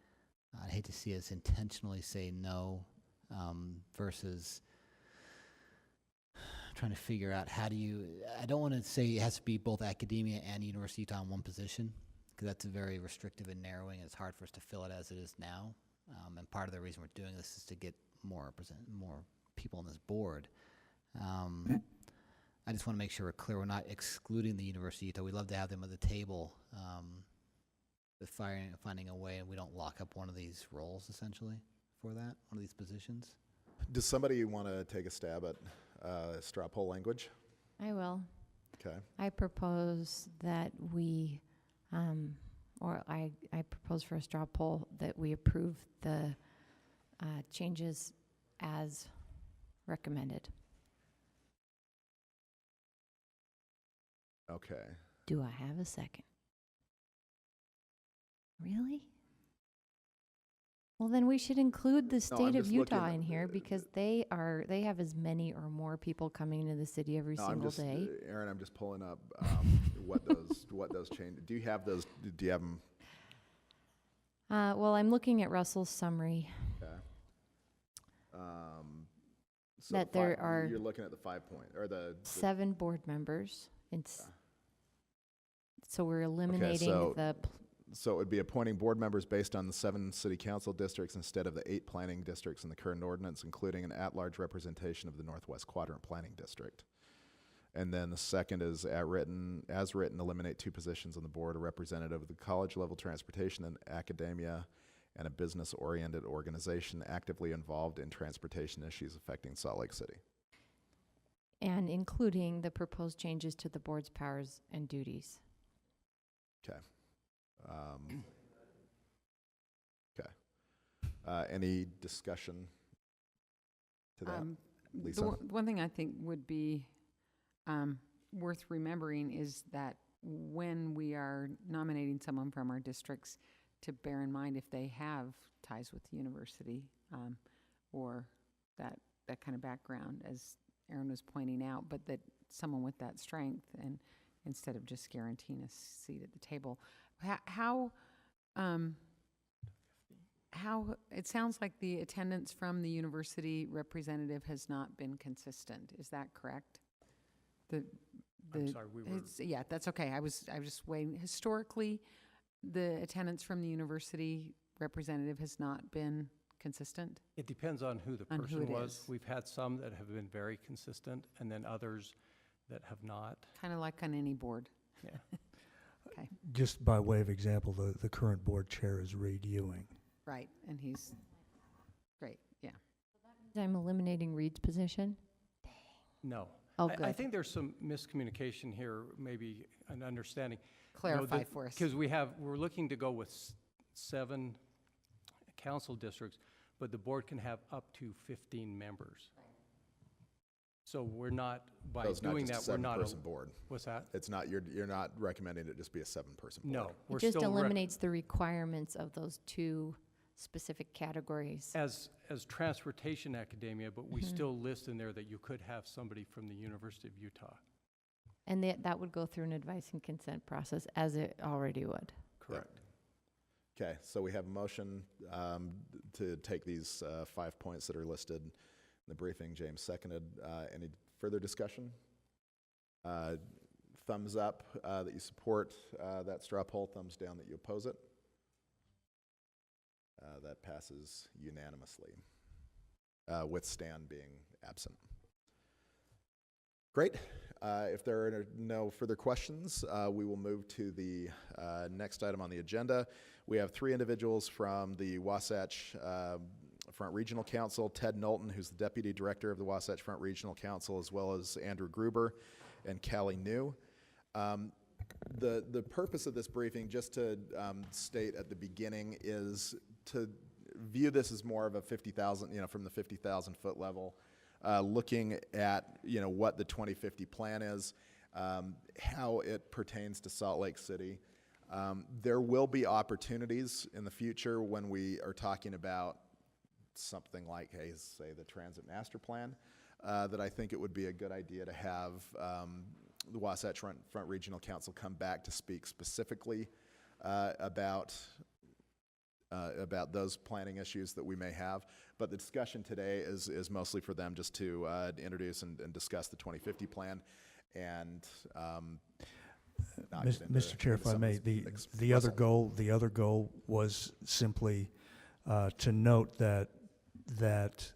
I'd hate to see us intentionally say no, versus trying to figure out I don't want to say it has to be both academia and University of Utah in one position, because that's very restrictive and narrowing, and it's hard for us to fill it as it is now. And part of the reason we're doing this is to get more people on this board. I just want to make sure we're clear. We're not excluding the University of Utah. We'd love to have them at the table, but finding a way, and we don't lock up one of these roles, essentially, for that, one of these positions. Does somebody want to take a stab at straw poll language? I will. Okay. I propose that we, I propose for a straw poll that we approve the changes as recommended. Okay. Do I have a second? Really? Well, then we should include the state of Utah in here, because they have as many or more people coming into the city every single day. Aaron, I'm just pulling up what those changes. Do you have those? Do you have them? Well, I'm looking at Russell's summary. Okay. So That there are you're looking at the 5 point or the 7 board members. So we're eliminating So it would be appointing board members based on the 7 city council districts instead of the 8 planning districts in the current ordinance, including an at-large representation of the Northwest Quadrant Planning District. And then the second is as written, eliminate 2 positions on the board, a representative of the college-level transportation and academia, and a business-oriented organization actively involved in transportation issues affecting Salt Lake City. And including the proposed changes to the board's powers and duties. Okay. Okay. Any discussion to that? The Lisa? one thing I think would be worth remembering is that when we are nominating someone from our districts, to bear in mind if they have ties with the university or that kind of background, as Aaron was pointing out, but that someone with that strength, and instead of just guaranteeing a seat at the table. How it sounds like the attendance from the university representative has not been consistent. Is that correct? I'm sorry, we were. Yeah, that's okay. I was just waiting. Historically, the attendance from the university representative has not been consistent. It depends on who the On who person it was. is. We've had some that have been very consistent, and then others that have not. Kind of like on any board. Yeah. Okay, Just by way of example, the current board chair is Reed Ewing. right, and he's great, yeah. I'm eliminating Reed's position. No. Oh, I good. think there's some miscommunication here, maybe an understanding. Clarify for us. Because we're looking to go with 7 council districts, but the board can have up to 15 members. So we're not, by So it's not doing just that, a we're not. seven-person board. What's that? It's not, you're not recommending it just be a 7-person board? No. We're It just still eliminates the requirements of those 2 specific categories. as transportation academia, but we still list in there that you could have somebody from the University of Utah. And that would go through an advice and consent process, as it already would. Correct. Okay, so we have a motion to take these 5 points that are listed in the briefing. James seconded. Any further discussion? Thumbs up that you support that straw poll, thumbs down that you oppose it. That passes unanimously, with Stan being absent. Great. If there are no further questions, we will move to the next item on the agenda. We have 3 individuals from the Wasatch Front Regional Council: Ted Knowlton, who's the Deputy Director of the Wasatch Front Regional Council, as well as Andrew Gruber and Callie New. The purpose of this briefing, just to state at the beginning, is to view this as more of a 50,000, from the 50,000 foot level, looking at, what the 2050 plan is, how it pertains to Salt Lake City. There will be opportunities in the future when we are talking about something like, say, the Transit Master Plan, that I think it would be a good idea to have the Wasatch Front Regional Council come back to speak specifically about those planning issues that we may have. But the discussion today is mostly for them just to introduce and discuss the 2050 plan, and not get into- Mr. Chair, if into I some may, of the specifics. other Russell? goal was simply to note that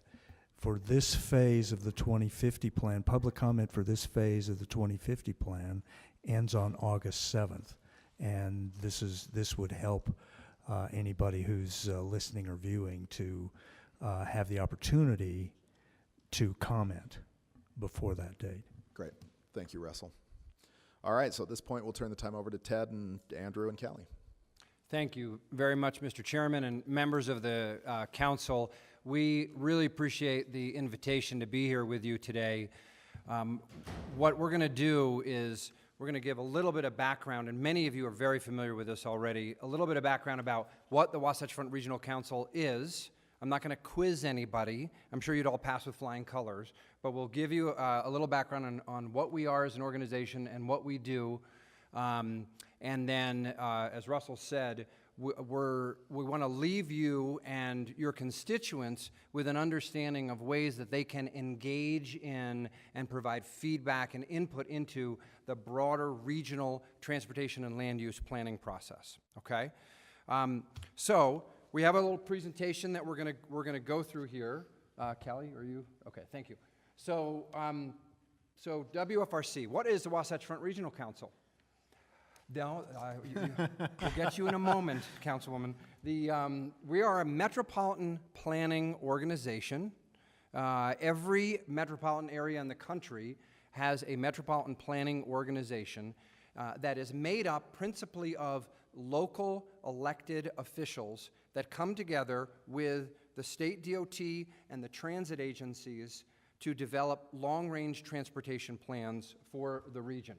for this phase of the 2050 plan, public comment for this phase of the 2050 plan ends on August 7th, and this would help anybody who's listening or viewing to have the opportunity to comment before that date. Great. Thank you, Russell. All right, so at this point, we'll turn the time over to Ted and Andrew and Callie. Thank you very much, Mr. Chairman and members of the council. We really appreciate the invitation to be here with you today. What we're going to do is we're going to give a little bit of background, and many of you are very familiar with this already, a little bit of background about what the Wasatch Front Regional Council is. I'm not going to quiz anybody. I'm sure you'd all pass with flying colors, but we'll give you a little background on what we are as an organization and what we do. And then, as Russell said, we want to leave you and your constituents with an understanding of ways that they can engage in and provide feedback and input into the broader regional transportation and land use planning process. Okay, so we have a little presentation that we're gonna go through here. Callie, are you okay? Thank you. So, so WFRC, what is the Wasatch Front Regional Council? No, we'll get you in a moment, Councilwoman. We are a metropolitan planning organization. Every metropolitan area in the country has a metropolitan planning organization that is made up principally of local elected officials that come together with the state DOT and the transit agencies to develop long-range transportation plans for the region.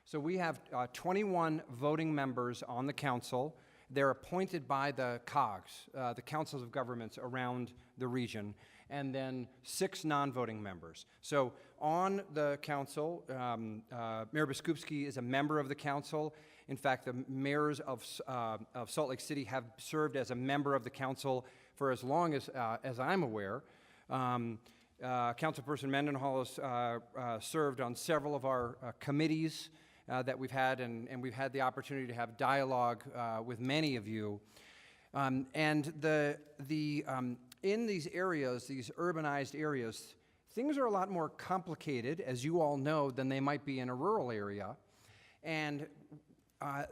So we have 21 voting members on the council. They're appointed by the COGs, the councils of governments around the region, and then 6 non-voting members. So on the council, Mayor Biskupski is a member of the council. In fact, the mayors of Salt Lake City have served as a member of the council for as long as I'm aware. Councilperson Mendenhall has served on several of our committees that we've had, and we've had the opportunity to have dialogue with many of you. In these areas, these urbanized areas, things are a lot more complicated, as you all know, than they might be in a rural area. And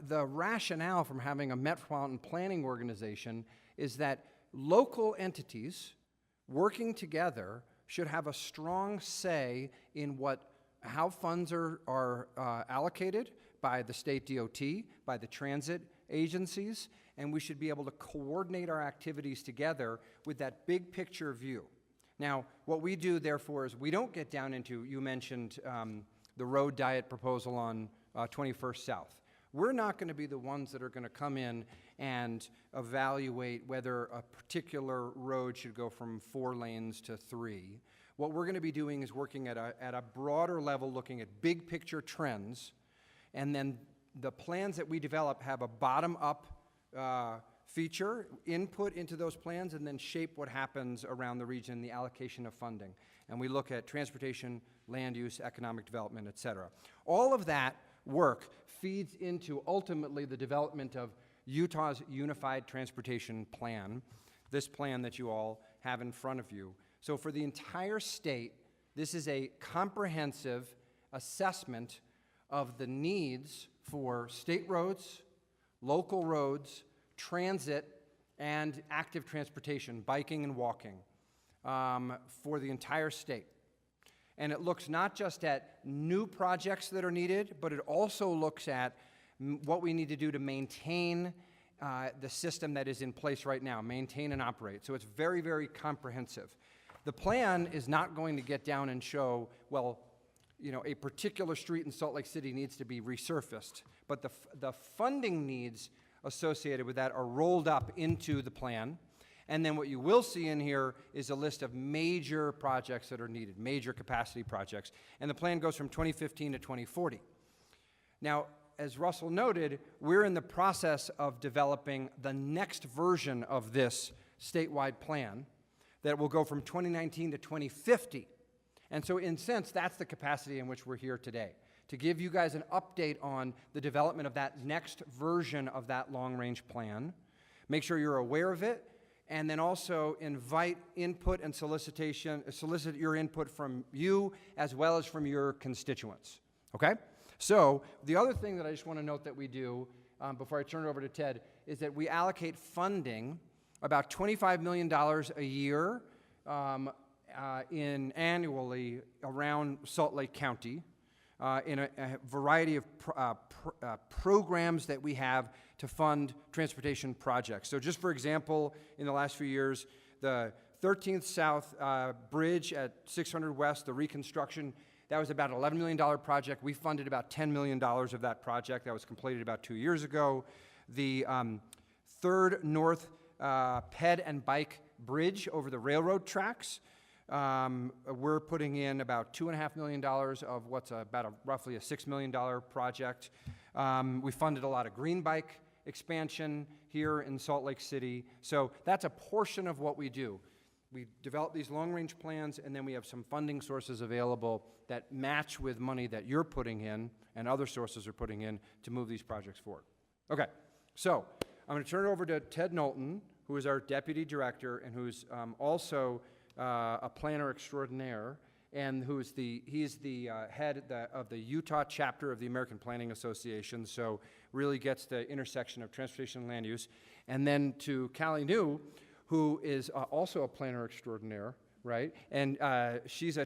the rationale from having a metropolitan planning organization is that local entities working together should have a strong say in how funds are allocated by the state DOT, by the transit agencies, and we should be able to coordinate our activities together with that big picture view. Now, what we do, therefore, is we don't get down into, you mentioned the road diet proposal on 21st South. We're not going to be the ones that are going to come in and evaluate whether a particular road should go from 4 lanes to 3. What we're going to be doing is working at a broader level, looking at big picture trends, and then the plans that we develop have a bottom-up feature, input into those plans, and then shape what happens around the region, the allocation of funding. And we look at transportation, land use, economic development, et cetera. All of that work feeds into, ultimately, the development of Utah's Unified Transportation Plan, this plan that you all have in front of you. So for the entire state, this is a comprehensive assessment of the needs for state roads, local roads, transit, and active transportation, biking and walking, for the entire state. And it looks not just at new projects that are needed, but it also looks at what we need to do to maintain the system that is in place right now, maintain and operate. So it's very, very comprehensive. The plan is not going to get down and show, well, you know, a particular street in Salt Lake City needs to be resurfaced, but the funding needs associated with that are rolled up into the plan. And then what you will see in here is a list of major projects that are needed, major capacity projects. And the plan goes from 2015 to 2040. Now, as Russell noted, we're in the process of developing the next version of this statewide plan that will go from 2019 to 2050. And so in a sense, that's the capacity in which we're here today, to give you guys an update on the development of that next version of that long-range plan, make sure you're aware of it, and then also invite input and solicit your input from you as well as from your constituents, okay? So the other thing that I just want to note that we do before I turn it over to Ted is that we allocate funding, about $25 million a year annually around Salt Lake County in a variety of programs that we have to fund transportation projects. So just for example, in the last few years, the 13th South Bridge at 600 West, the reconstruction, that was about an $11 million project. We funded about $10 million of that project. That was completed about 2 years ago. The 3rd North Ped and Bike Bridge over the railroad tracks, we're putting in about $2.5 million of what's about roughly a $6 million project. We funded a lot of green bike expansion here in Salt Lake City. So that's a portion of what we do. We develop these long-range plans, and then we have some funding sources available that match with money that you're putting in and other sources are putting in to move these projects forward. Okay, so I'm going to turn it over to Ted Knowlton, who is our Deputy Director and who's also a planner extraordinaire, and he's the head of the Utah chapter of the American Planning Association, so really gets the intersection of transportation and land use. And then to Callie New, who is also a planner extraordinaire, right? And she's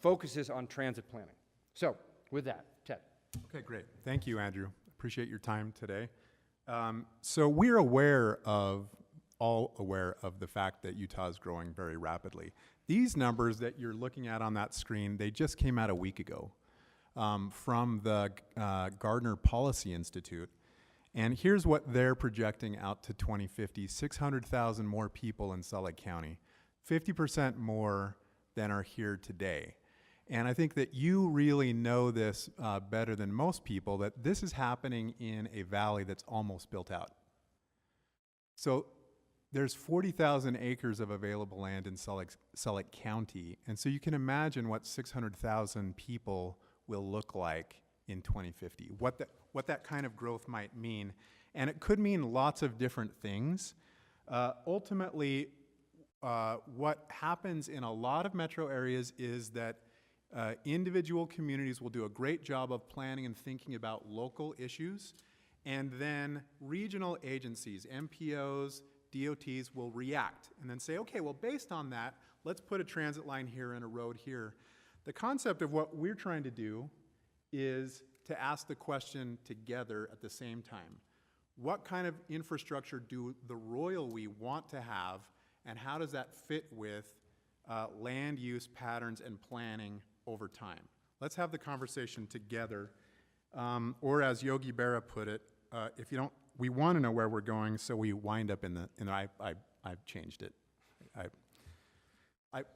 focuses on transit planning. So with that, Ted. Okay, great. Thank you, Andrew. Appreciate your time today. So we're aware of all aware of the fact that Utah is growing very rapidly. These numbers that you're looking at on that screen, they just came out a week ago from the Gardner Policy Institute. And here's what they're projecting out to 2050, 600,000 more people in Salt Lake County, 50% more than are here today. And I think that you really know this better than most people, that this is happening in a valley that's almost built out. So there's 40,000 acres of available land in Salt Lake County, and so you can imagine what 600,000 people will look like in 2050, what that kind of growth might mean. And it could mean lots of different things. Ultimately, what happens in a lot of metro areas is that individual communities will do a great job of planning and thinking about local issues, and then regional agencies, MPOs, DOTs will react and then say, okay, well, based on that, let's put a transit line here and a road here. The concept of what we're trying to do is to ask the question together at the same time. What kind of infrastructure do the Royal we want to have, and how does that fit with land use patterns and planning over time? Let's have the conversation together. Or as Yogi Berra put it, if you don't, we want to know where we're going, so we wind up in the, and I've changed it.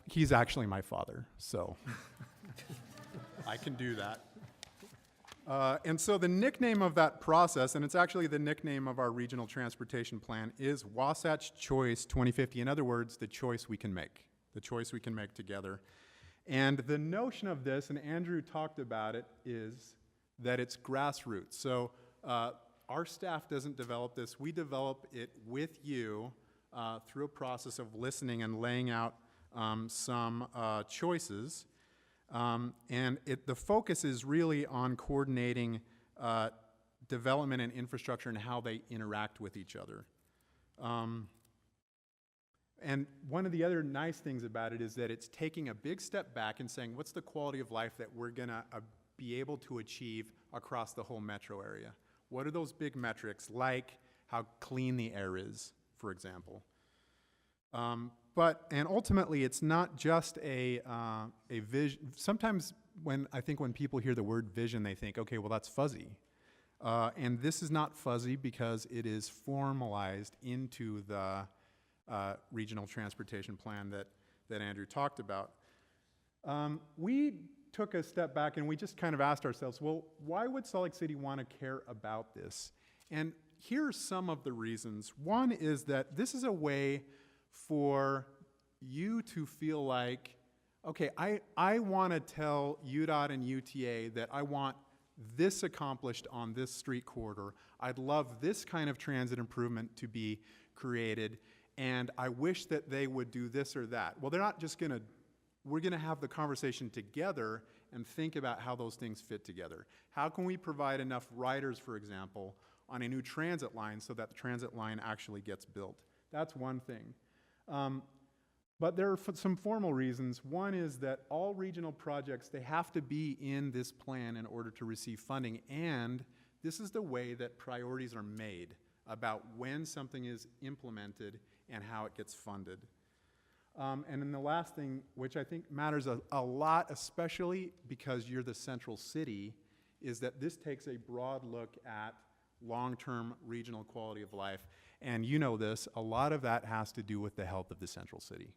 He's actually my father, so I can do that. And so the nickname of that process, and it's actually the nickname of our regional transportation plan, is Wasatch Choice 2050. In other words, the choice we can make, together. And the notion of this, and Andrew talked about it, is that it's grassroots. So our staff doesn't develop this. We develop it with you through a process of listening and laying out some choices. And the focus is really on coordinating development and infrastructure and how they interact with each other. And one of the other nice things about it is that it's taking a big step back and saying, what's the quality of life that we're going to be able to achieve across the whole metro area? What are those big metrics, like how clean the air is, for example? And ultimately, it's not just a vision. Sometimes when people hear the word vision, they think, okay, well, that's fuzzy. And this is not fuzzy because it is formalized into the regional transportation plan that Andrew talked about. We took a step back and we just kind of asked ourselves, well, why would Salt Lake City want to care about this? And here are some of the reasons. One is that this is a way for you to feel like, okay, I want to tell UDOT and UTA that I want this accomplished on this street corridor. I'd love this kind of transit improvement to be created, and I wish that they would do this or that. Well, they're not just going to, we're going to have the conversation together and think about how those things fit together. How can we provide enough riders, for example, on a new transit line so that the transit line actually gets built? That's one thing. But there are some formal reasons. One is that all regional projects, they have to be in this plan in order to receive funding, and this is the way that priorities are made about when something is implemented and how it gets funded. And then the last thing, which I think matters a lot, especially because you're the central city, is that this takes a broad look at long-term regional quality of life. And you know this, a lot of that has to do with the health of the central city,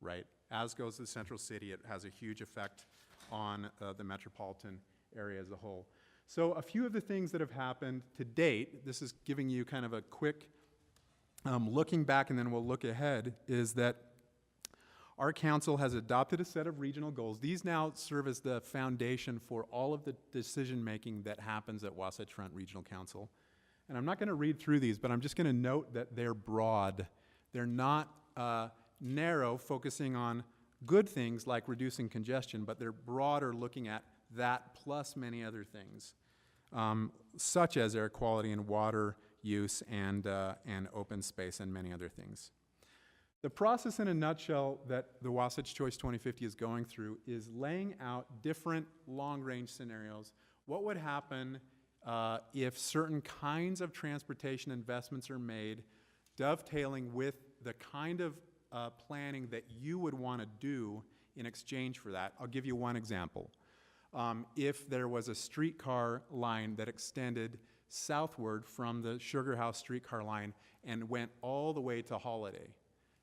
right? As goes the central city, it has a huge effect on the metropolitan area as a whole. So a few of the things that have happened to date, this is giving you kind of a quick looking back and then we'll look ahead, is that our council has adopted a set of regional goals. These now serve as the foundation for all of the decision-making that happens at Wasatch Front Regional Council. And I'm not going to read through these, but I'm just going to note that they're broad. They're not narrow, focusing on good things like reducing congestion, but they're broader, looking at that plus many other things, such as air quality and water use and open space and many other things. The process in a nutshell that the Wasatch Choice 2050 is going through is laying out different long-range scenarios. What would happen if certain kinds of transportation investments are made dovetailing with the kind of planning that you would want to do in exchange for that. I'll give you one example. If there was a streetcar line that extended southward from the Sugar House streetcar line and went all the way to Holiday,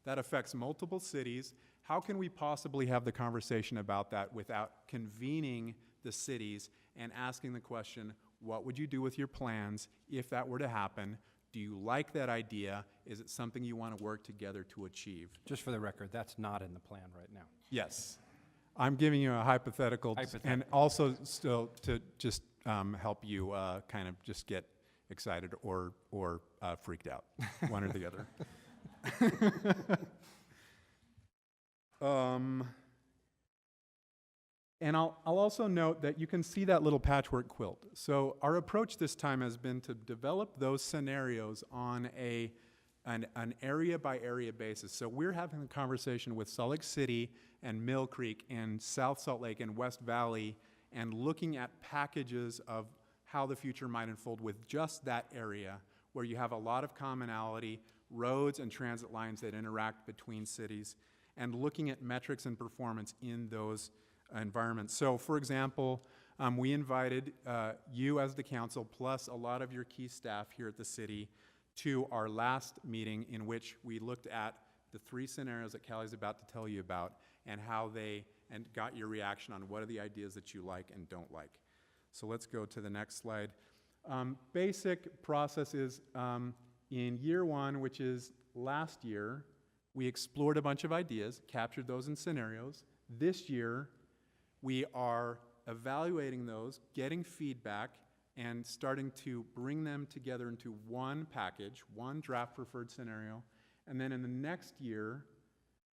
that affects multiple cities. How can we possibly have the conversation about that without convening the cities and asking the question, what would you do with your plans if that were to happen? Do you like that idea? Is it something you want to work together to achieve? Just for the record, that's not in the plan right now. Yes. I'm giving you a hypothetical, and also still to just help you kind of just get excited or freaked out, one or the other. And I'll also note that you can see that little patchwork quilt. So our approach this time has been to develop those scenarios on an area-by-area basis. So we're having a conversation with Salt Lake City and Mill Creek and South Salt Lake and West Valley and looking at packages of how the future might unfold with just that area where you have a lot of commonality, roads and transit lines that interact between cities, and looking at metrics and performance in those environments. So, for example, we invited you as the council, plus a lot of your key staff here at the city, to our last meeting in which we looked at the 3 scenarios that Callie's about to tell you about and how and got your reaction on what are the ideas that you like and don't like. So let's go to the next slide. Basic process is in year 1, which is last year, we explored a bunch of ideas, captured those in scenarios. This year, we are evaluating those, getting feedback, and starting to bring them together into one package, one draft preferred scenario. And then in the next year,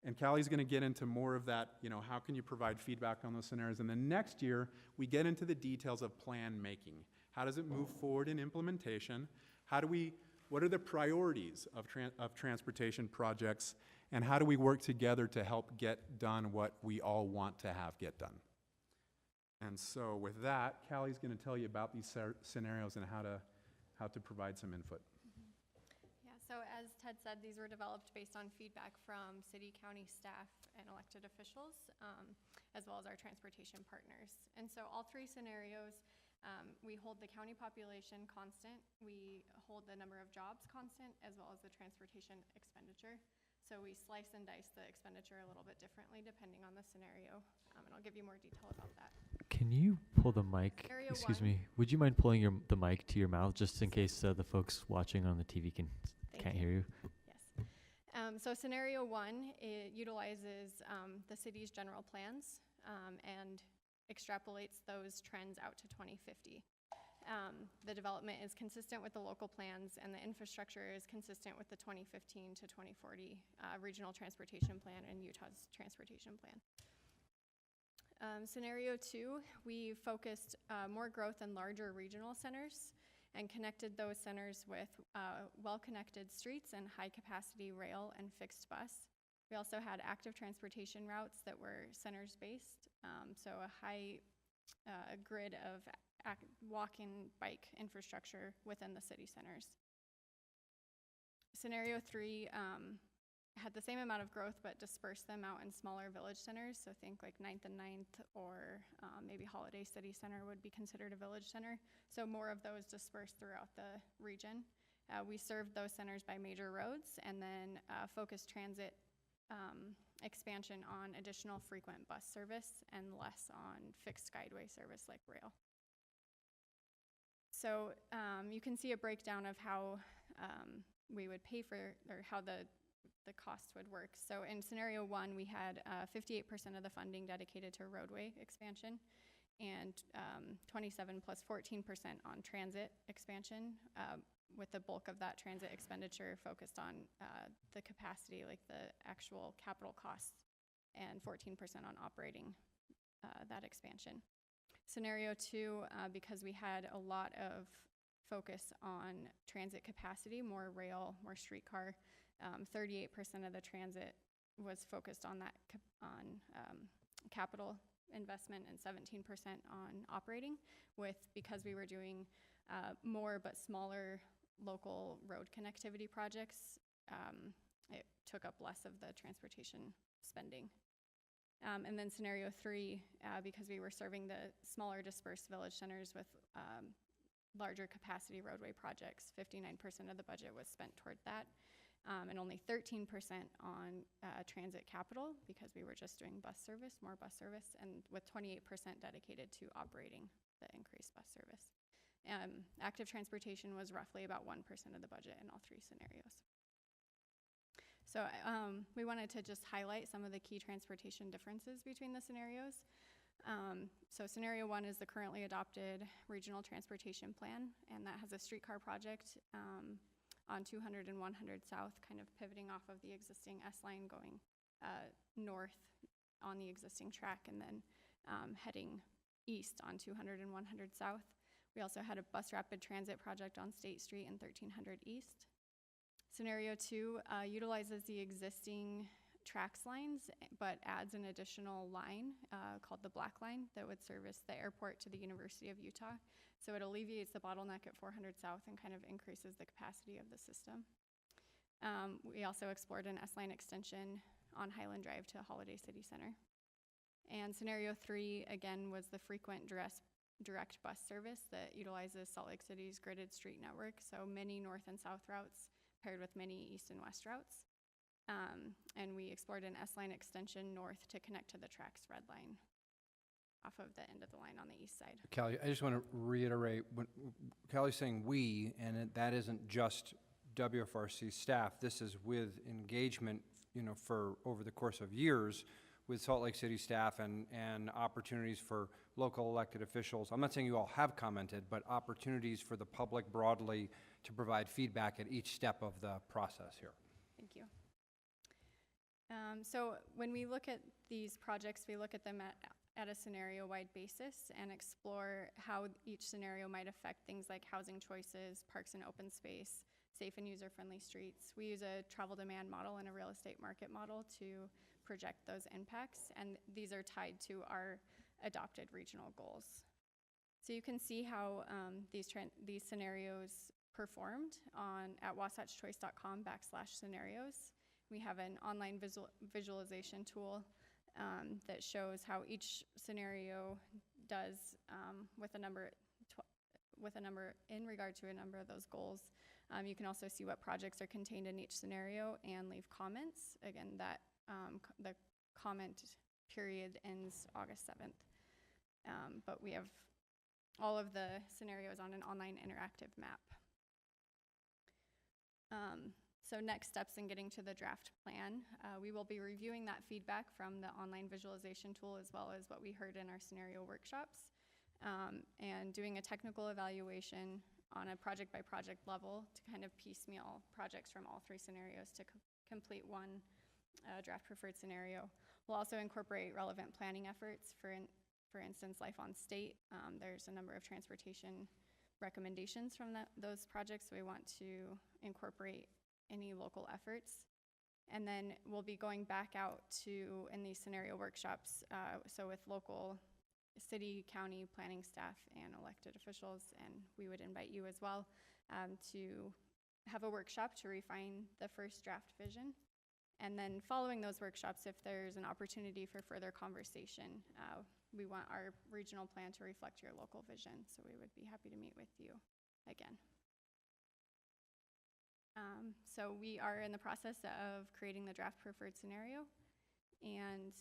and Callie's going to get into more of that, how can you provide feedback on those scenarios? And the next year, we get into the details of plan making. How does it move forward in implementation? What are the priorities of transportation projects? And how do we work together to help get done what we all want to have get done? And so with that, Callie's going to tell you about these scenarios and how to provide some input. Yeah, so as Ted said, these were developed based on feedback from city, county staff, and elected officials, as well as our transportation partners. And so all 3 scenarios, we hold the county population constant, we hold the number of jobs constant, as well as the transportation expenditure. So we slice and dice the expenditure a little bit differently depending on the scenario, and I'll give you more detail about that. Can you pull the mic? Scenario Excuse 1. me. Would you mind pulling the mic to your mouth just in case the folks watching on the TV can't hear you? Yes. So scenario 1, it utilizes the city's general plans and extrapolates those trends out to 2050. The development is consistent with the local plans, and the infrastructure is consistent with the 2015 to 2040 regional transportation plan and Utah's transportation plan. Scenario 2, we focused more growth in larger regional centers and connected those centers with well-connected streets and high-capacity rail and fixed bus. We also had active transportation routes that were centers-based, so a high grid of walk-in bike infrastructure within the city centers. Scenario 3 had the same amount of growth but dispersed them out in smaller village centers, so think like 9th and 9th or maybe Holiday City Center would be considered a village center, so more of those dispersed throughout the region. We served those centers by major roads and then focused transit expansion on additional frequent bus service and less on fixed guideway service like rail. So you can see a breakdown of how we would pay for, or how the costs would work. So in scenario 1, we had 58% of the funding dedicated to roadway expansion and 27 plus 14% on transit expansion, with the bulk of that transit expenditure focused on the capacity, like the actual capital costs, and 14% on operating that expansion. Scenario 2, because we had a lot of focus on transit capacity, more rail, more streetcar, 38% of the transit was focused on that capital investment and 17% on operating, because we were doing more but smaller local road connectivity projects, it took up less of the transportation spending. And then scenario 3, because we were serving the smaller dispersed village centers with larger capacity roadway projects, 59% of the budget was spent toward that, and only 13% on transit capital, because we were just doing more bus service, and with 28% dedicated to operating the increased bus service. Active transportation was roughly about 1% of the budget in all 3 scenarios. So we wanted to just highlight some of the key transportation differences between the scenarios. So scenario 1 is the currently adopted regional transportation plan, and that has a streetcar project on 200 and 100 South, kind of pivoting off of the existing S-line going north on the existing track, and then heading east on 200 and 100 South. We also had a bus rapid transit project on State Street and 1300 East. Scenario 2 utilizes the existing TRAX lines, but adds an additional line called the Black Line that would service the airport to the University of Utah. So it alleviates the bottleneck at 400 South and kind of increases the capacity of the system. We also explored an S-line extension on Highland Drive to Holiday City Center. And scenario 3, again, was the frequent direct bus service that utilizes Salt Lake City's gridded street network, so many north and south routes paired with many east and west routes. And we explored an S-line extension north to connect to the TRAX red line off of the end of the line on the east side. Kelly, I just want to reiterate, when Kelly's saying we, and that isn't just WFRC staff, this is with engagement, for over the course of years with Salt Lake City staff and opportunities for local elected officials. I'm not saying you all have commented, but opportunities for the public broadly to provide feedback at each step of the process here. Thank you. So when we look at these projects, we look at them at a scenario-wide basis and explore how each scenario might affect things like housing choices, parks and open space, safe and user-friendly streets. We use a travel demand model and a real estate market model to project those impacts, and these are tied to our adopted regional goals. So you can see how these scenarios performed at wasatchchoice.com/scenarios. We have an online visualization tool that shows how each scenario does with a number in regard to a number of those goals. You can also see what projects are contained in each scenario and leave comments. Again, that the comment period ends August 7th. But we have all of the scenarios on an online interactive map. So next steps in getting to the draft plan, we will be reviewing that feedback from the online visualization tool as well as what we heard in our scenario workshops, and doing a technical evaluation on a project by project level to kind of piecemeal projects from all 3 scenarios to complete one draft preferred scenario. We'll also incorporate relevant planning efforts. For instance, Life on State, there's a number of transportation recommendations from those projects, so we want to incorporate any local efforts. And then we'll be going back out in these scenario workshops, so with local city, county planning staff and elected officials, and we would invite you as well to have a workshop to refine the first draft vision. And then following those workshops, if there's an opportunity for further conversation, we want our regional plan to reflect your local vision, so we would be happy to meet with you again. So we are in the process of creating the draft preferred scenario. And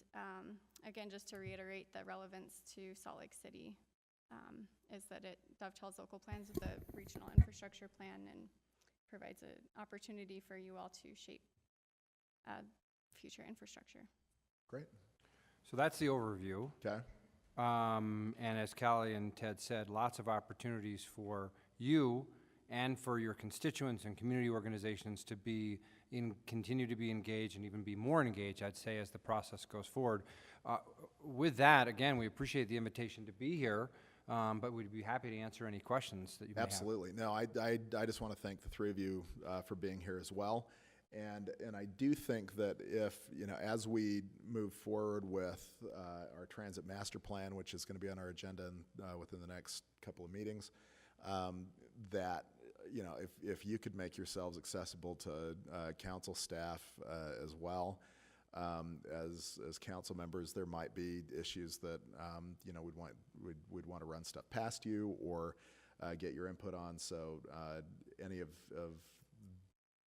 again, just to reiterate, the relevance to Salt Lake City is that it dovetails local plans with the regional infrastructure plan and provides an opportunity for you all to shape future infrastructure. Great. So that's the overview. Okay. And as Callie and Ted said, lots of opportunities for you and for your constituents and community organizations to continue to be engaged and even be more engaged, I'd say, as the process goes forward. With that, again, we appreciate the invitation to be here, but we'd be happy to answer any questions that you may have. Absolutely. No, I just want to thank the 3 of you for being here as well. And I do think that if, as we move forward with our transit master plan, which is going to be on our agenda within the next couple of meetings, that, you know, if you could make yourselves accessible to council staff as well. As council members, there might be issues that you know we'd want to run stuff past you or get your input on. So any of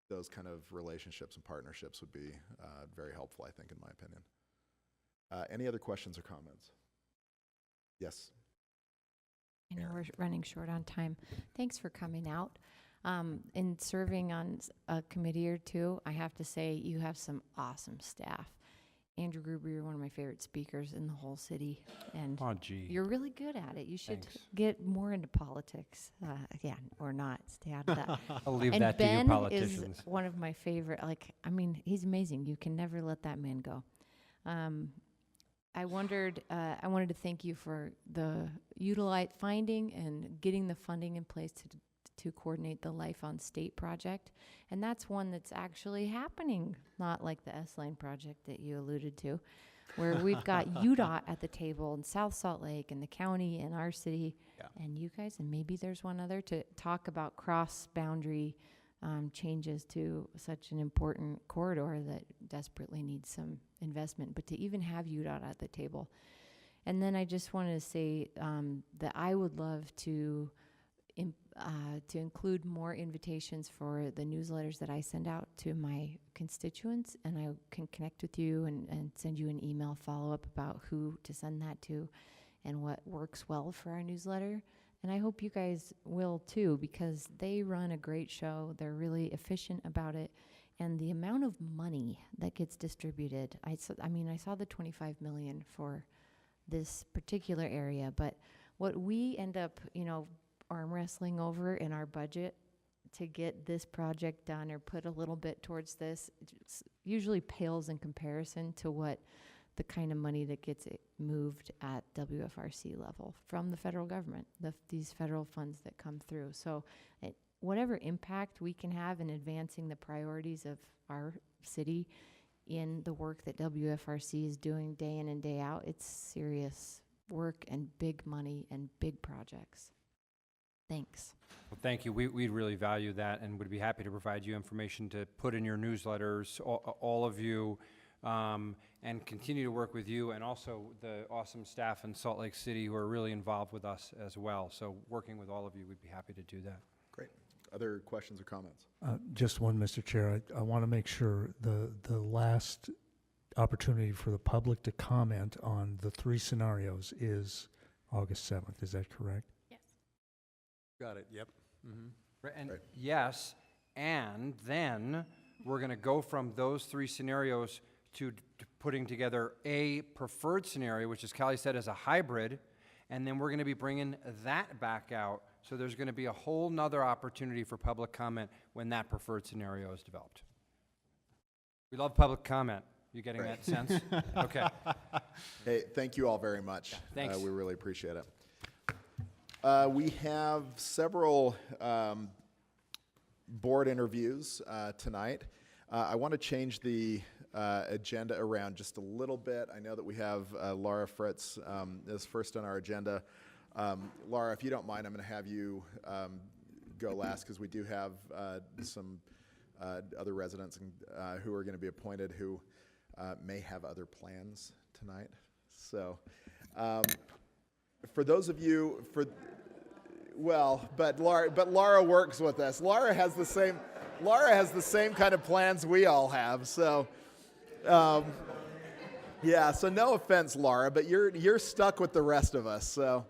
those kind of relationships and partnerships would be very helpful, I think, in my opinion. Any other questions or comments? Yes. I know we're running short on time. Thanks for coming out. In serving on a committee or two, I have to say you have some awesome staff. Andrew Gruber, you're one of my favorite speakers in the whole city, and you're really good at it. You should get more into politics. Yeah, or not. Stay out of that. I'll leave and that Ben to you politicians. is one of my favorite. Like, I mean, he's amazing. You can never let that man go. I wanted to thank you for the finding and getting the funding in place to coordinate the Life on State project. And that's one that's actually happening, not like the S-Line project that you alluded to, where we've got UDOT at the table in South Salt Lake and the county and our city and you guys, and maybe there's one other, to talk about cross-boundary changes to such an important corridor that desperately needs some investment, but to even have UDOT at the table. And then I just wanted to say that I would love to include more invitations for the newsletters that I send out to my constituents, and I can connect with you and send you an email follow-up about who to send that to and what works well for our newsletter. And I hope you guys will too, because they run a great show. They're really efficient about it. And the amount of money that gets distributed, I saw the 25 million for this particular area, but what we end up, arm wrestling over in our budget to get this project done or put a little bit towards this, usually pales in comparison to what the kind of money that gets moved at WFRC level from the federal government, these federal funds that come through. So whatever impact we can have in advancing the priorities of our city in the work that WFRC is doing day in and day out, it's serious work and big money and big projects. Thanks. Well, thank you. We'd really value that and would be happy to provide you information to put in your newsletters, all of you, and continue to work with you and also the awesome staff in Salt Lake City who are really involved with us as well. So working with all of you, we'd be happy to do that. Great. Other questions or comments? Just one, Mr. Chair. I want to make sure the last opportunity for the public to comment on the 3 scenarios is August 7th. Is that correct? Got it, yep. And yes, and then we're going to go from those 3 scenarios to putting together a preferred scenario, which, as Callie said, is a hybrid, and then we're going to be bringing that back out. So there's going to be a whole nother opportunity for public comment when that preferred scenario is developed. We love public comment. You getting that sense? Okay. Hey, thank you all very much. Thanks. We really appreciate it. We have several board interviews tonight. I want to change the agenda around just a little bit. I know that we have Laura Fritz is first on our agenda. Laura, if you don't mind, I'm going to have you go last because we do have some other residents who are going to be appointed who may have other plans tonight. So for those of you, but Laura works with us. Laura has the same kind of plans we all have. So, yeah. So no offense, Laura, but you're stuck with the rest of us. So,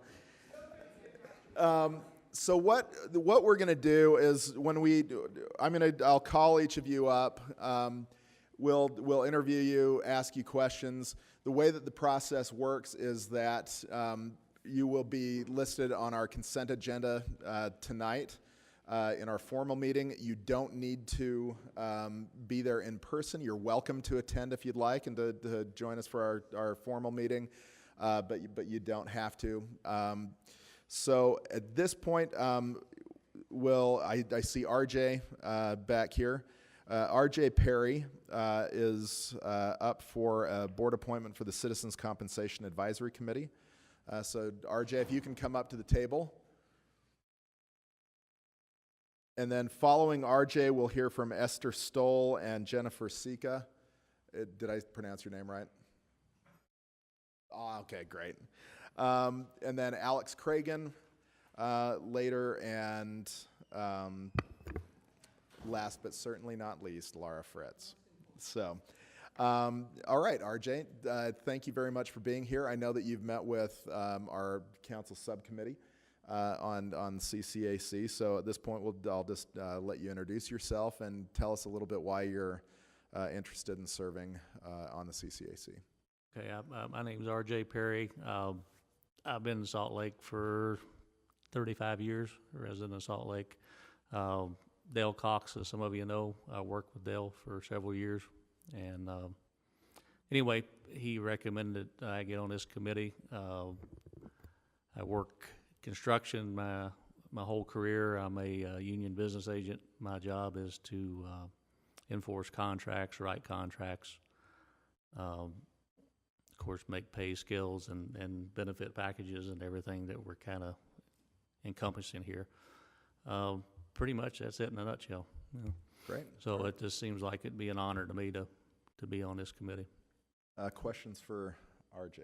so what we're gonna do is I'll call each of you up. We'll interview you, ask you questions. The way that the process works is that you will be listed on our consent agenda tonight in our formal meeting. You don't need to be there in person. You're welcome to attend if you'd like and to join us for our formal meeting, but you don't have to. So at this point, I see RJ back here. RJ Perry is up for a board appointment for the Citizens Compensation Advisory Committee. So RJ, if you can come up to the table. And then following RJ, we'll hear from Esther Stoll and Jennifer Sika. Did I pronounce your name right? Oh, okay, great. And then Alex Cragen later, and last but certainly not least, Laura Fritz. So, all right, RJ, thank you very much for being here. I know that you've met with our council subcommittee on CCAC. So at this point, I'll just let you introduce yourself and tell us a little bit why you're interested in serving on the CCAC. Okay, my name's R.J. Perry. I've been in Salt Lake for 35 years, resident of Salt Lake. Dale Cox, as some of you know, I worked with Dale for several years. And anyway, he recommended I get on this committee. I work construction my whole career. I'm a union business agent. My job is to enforce contracts, write contracts, of course, make pay scales and benefit packages and everything that we're kind of encompassing here. Pretty much that's it in a nutshell. Yeah. Great. So it just seems like it'd be an honor to me to be on this committee. Questions for RJ?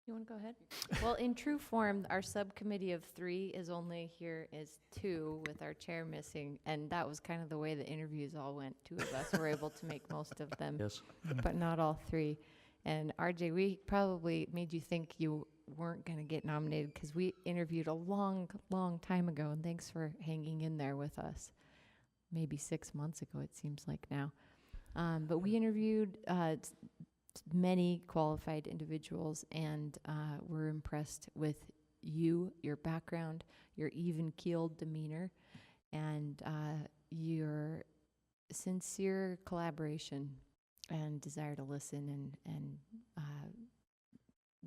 You want to go ahead? Well, in true form, our subcommittee of 3 is only here is 2 with our chair missing, and that was kind of the way the interviews all went. 2 of us were able to make most of them, Yes. but not all 3. And RJ, we probably made you think you weren't going to get nominated because we interviewed a long, long time ago, and thanks for hanging in there with us. Maybe 6 months ago, it seems like now. But we interviewed many qualified individuals, and we're impressed with you, your background, your even-keeled demeanor, and your sincere collaboration and desire to listen, and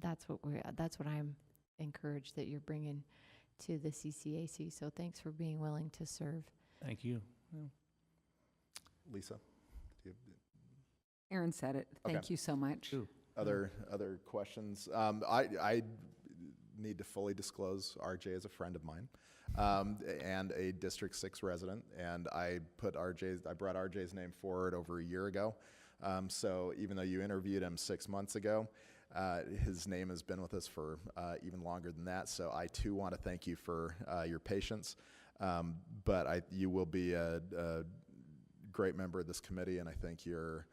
that's what I'm encouraged that you're bringing to the CCAC. So thanks for being willing to serve. Thank you. Yeah. Lisa? Aaron said it. Thank Okay. you so much. Other questions? I need to fully disclose RJ is a friend of mine and a District 6 resident, and I brought RJ's name forward over a year ago. So even though you interviewed him 6 months ago, his name has been with us for even longer than that. So I too want to thank you for your patience. But you will be a great member of this committee, and I think your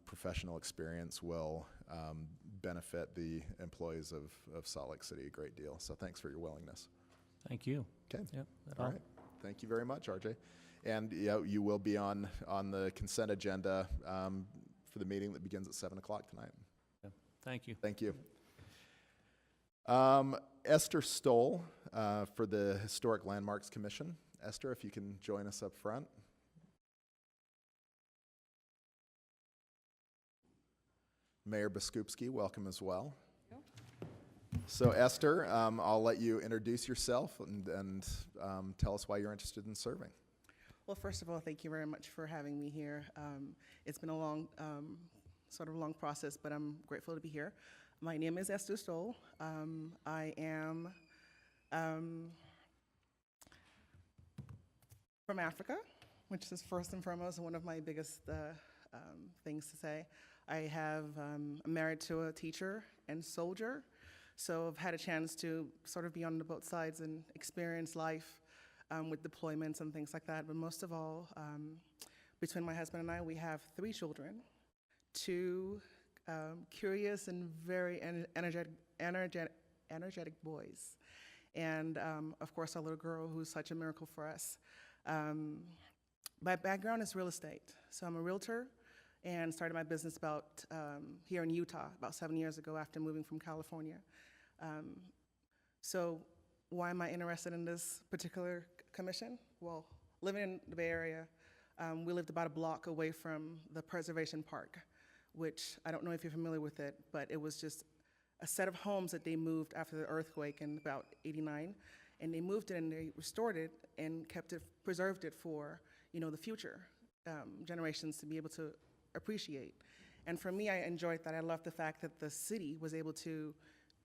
professional experience will benefit the employees of Salt Lake City a great deal. So thanks for your willingness. Thank you. Okay. Yep. All right. Thank you very much, RJ. And you will be on the consent agenda for the meeting that begins at 7 o'clock tonight. Yeah. Thank you. Thank you. Esther Stoll for the Historic Landmarks Commission. Esther, if you can join us up front. Mayor Biskupski, welcome as well. So Esther, I'll let you introduce yourself and tell us why you're interested in serving. Well, first of all, thank you very much for having me here. It's been a long, long process, but I'm grateful to be here. My name is Esther Stoll. I am from Africa, which is first and foremost one of my biggest things to say. I'm married to a teacher and soldier, so I've had a chance to sort of be on both sides and experience life with deployments and things like that. But most of all, between my husband and I, we have 3 children, 2 curious and very energetic boys, and of course, our little girl who's such a miracle for us. My background is real estate, so I'm a realtor, and started my business here in Utah about 7 years ago after moving from California. So why am I interested in this particular commission? Well, living in the Bay Area, we lived about a block away from the Preservation Park, which I don't know if you're familiar with it, but it was just a set of homes that they moved after the earthquake in about '89, and they moved it and they restored it and preserved it for the future generations to be able to appreciate. And for me, I enjoyed that. I loved the fact that the city was able to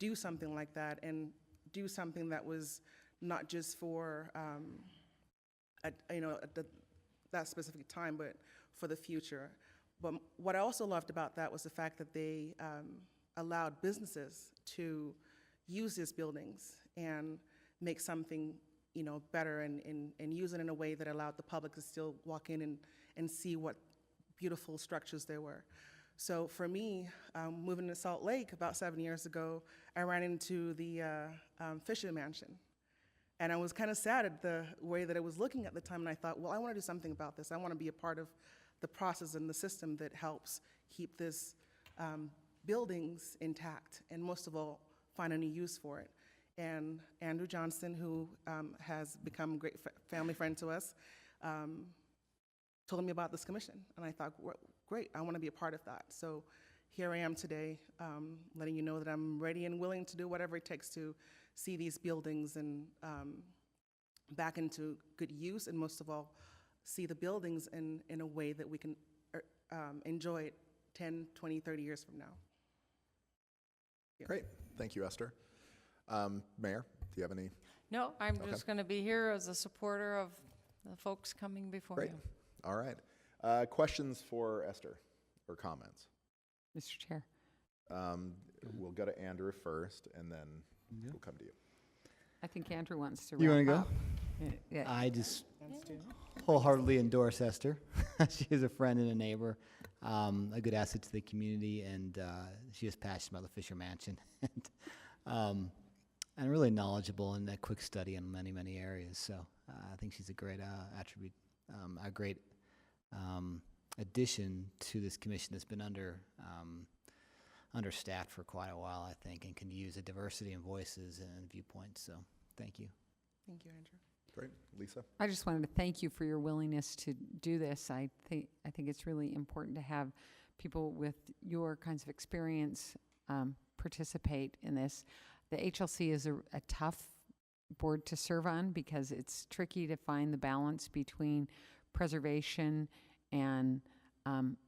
do something like that and do something that was not just for that specific time, but for the future. But what I also loved about that was the fact that they allowed businesses to use these buildings and make something better and use it in a way that allowed the public to still walk in and see what beautiful structures there were. So for me, moving to Salt Lake about 7 years ago, I ran into the Fisher Mansion. And I was kind of sad at the way that it was looking at the time, and I thought, well, I want to do something about this. I want to be a part of the process and the system that helps keep this buildings intact, and most of all, find a new use for it. And Andrew Johnston, who has become a great family friend to us, told me about this commission, and I thought, great, I want to be a part of that. So here I am today, letting you know that I'm ready and willing to do whatever it takes to see these buildings and back into good use, and most of all, see the buildings in a way that we can enjoy it 10, 20, 30 years from now. Yeah. Great. Thank you, Esther. Mayor, do you have any? No, I'm Okay. just going to be here as a supporter of the folks coming before Great. you. All right. Questions for Esther or comments? Mr. Chair. We'll go to Andrew first, and then we'll come to you. I think Andrew wants to You wrap wanna go? up. Yeah. I just wholeheartedly endorse Esther. She is a friend and a neighbor, a good asset to the community, and she is passionate about the Fisher Mansion, and really knowledgeable and a quick study in many, many areas. So I think she's a great attribute, a great addition to this commission that's been understaffed for quite a while, I think, and can use a diversity in voices and viewpoints. So thank you. Thank you, Andrew. Great. Lisa? I just wanted to thank you for your willingness to do this. I think it's really important to have people with your kinds of experience participate in this. The HLC is a tough board to serve on because it's tricky to find the balance between preservation and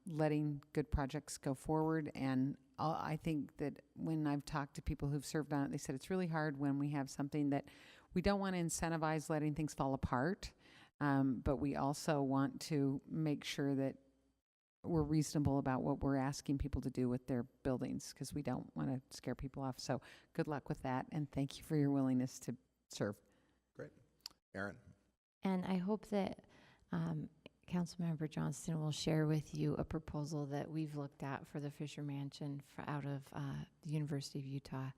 letting good projects go forward. And I think that when I've talked to people who've served on it, they said it's really hard when we have something that we don't want to incentivize letting things fall apart, but we also want to make sure that we're reasonable about what we're asking people to do with their buildings, because we don't want to scare people off. So good luck with that, and thank you for your willingness to serve. Great. Erin? And I hope that Councilmember Johnston will share with you a proposal that we've looked at for the Fisher Mansion out of the University of Utah,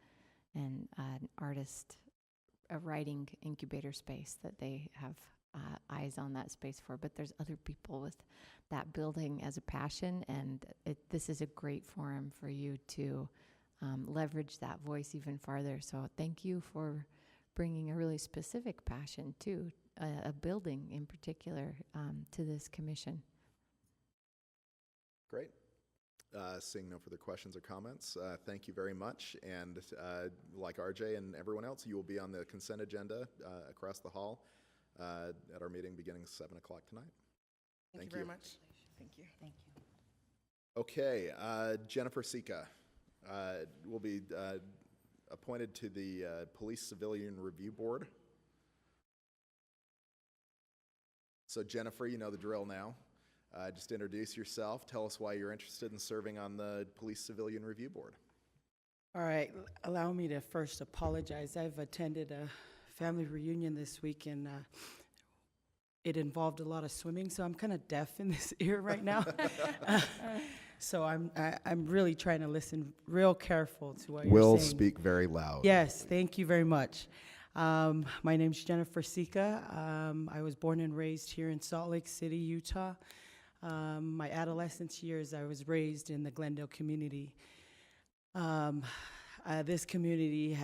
and an artist, a writing incubator space that they have eyes on that space for. But there's other people with that building as a passion, and this is a great forum for you to leverage that voice even farther. So thank you for bringing a really specific passion to a building in particular to this commission. Great. Seeing no further questions or comments, thank you very much. And like RJ and everyone else, you will be on the consent agenda across the hall at our meeting beginning 7 o'clock tonight. Thank you very much. Thank you. Thank you. Okay, Jennifer Sika will be appointed to the Police Civilian Review Board. So Jennifer, you know the drill now. Just introduce yourself. Tell us why you're interested in serving on the Police Civilian Review Board. All right, allow me to first apologize. I've attended a family reunion this week, and it involved a lot of swimming, so I'm kind of deaf in this ear right now. So I'm really trying to listen real careful to what you're saying. Will speak very loud. Yes, thank you very much. My name's Jennifer Sika. I was born and raised here in Salt Lake City, Utah. My adolescence years, I was raised in the Glendale community. This community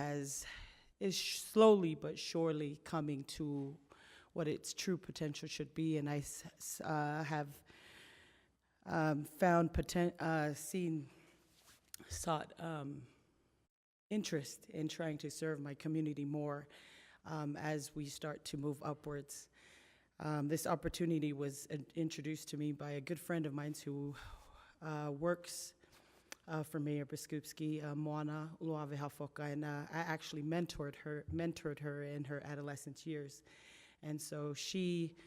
is slowly but surely coming to what its true potential should be, and I have sought interest in trying to serve my community more as we start to move upwards. This opportunity was introduced to me by a good friend of mine who works for Mayor Biskupski, Moana Uluavehafoka, and I actually mentored her in her adolescent years. And so she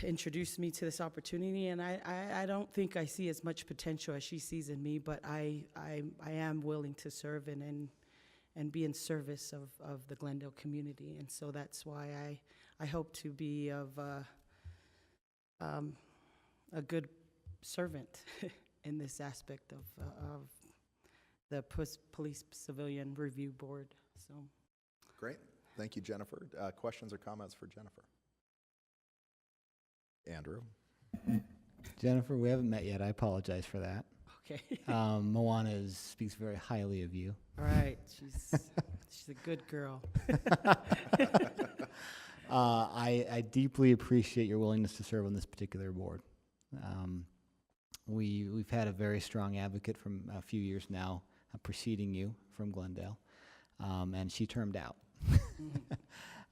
introduced me to this opportunity, and I don't think I see as much potential as she sees in me, but I am willing to serve and be in service of the Glendale community. And so that's why I hope to be of a good servant in this aspect of the Police Civilian Review Board. So, Great. Thank you, Jennifer. Questions or comments for Jennifer? Andrew? Jennifer, we haven't met yet. I apologize for that. okay. Moana speaks very highly of you. All right. She's a good girl. I deeply appreciate your willingness to serve on this particular board. We've had a very strong advocate from a few years now, preceding you from Glendale, and she termed out.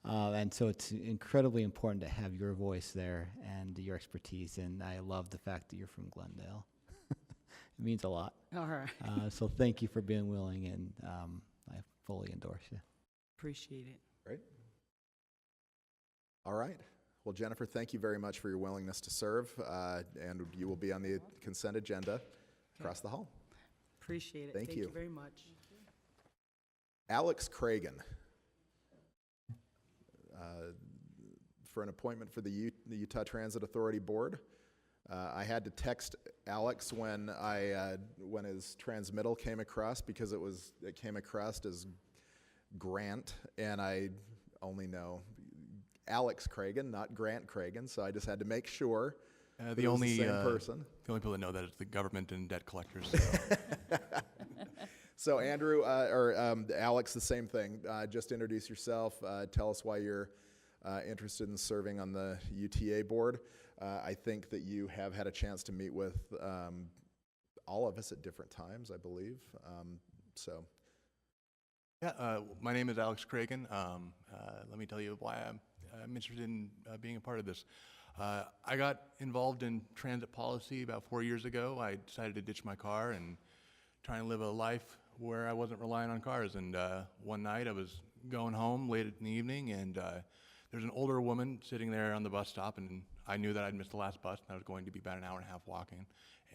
And so it's incredibly important to have your voice there and your expertise, and I love the fact that you're from Glendale. It means a lot. All right. So thank you for being willing, and I fully endorse you. Appreciate it. Great. All right. Well, Jennifer, thank you very much for your willingness to serve, and you will be on the consent agenda across the hall. Appreciate it. Thank you. Very much. Alex Cragen, for an appointment for the Utah Transit Authority Board. I had to text Alex when his transmittal came across, because it came across as Grant, and I only know Alex Cragen, not Grant Cragen, so I just had to make sure the only same person. The only people that know that is the government and debt collectors. So Andrew, or Alex, the same thing. Just introduce yourself. Tell us why you're interested in serving on the UTA board. I think that you have had a chance to meet with all of us at different times, I believe. So. Yeah, my name is Alex Cragen. Let me tell you why I'm interested in being a part of this. I got involved in transit policy about 4 years ago. I decided to ditch my car and try and live a life where I wasn't relying on cars. And one night I was going home late in the evening, and there's an older woman sitting there on the bus stop, and I knew that I'd missed the last bus, and I was going to be about an hour and a half walking.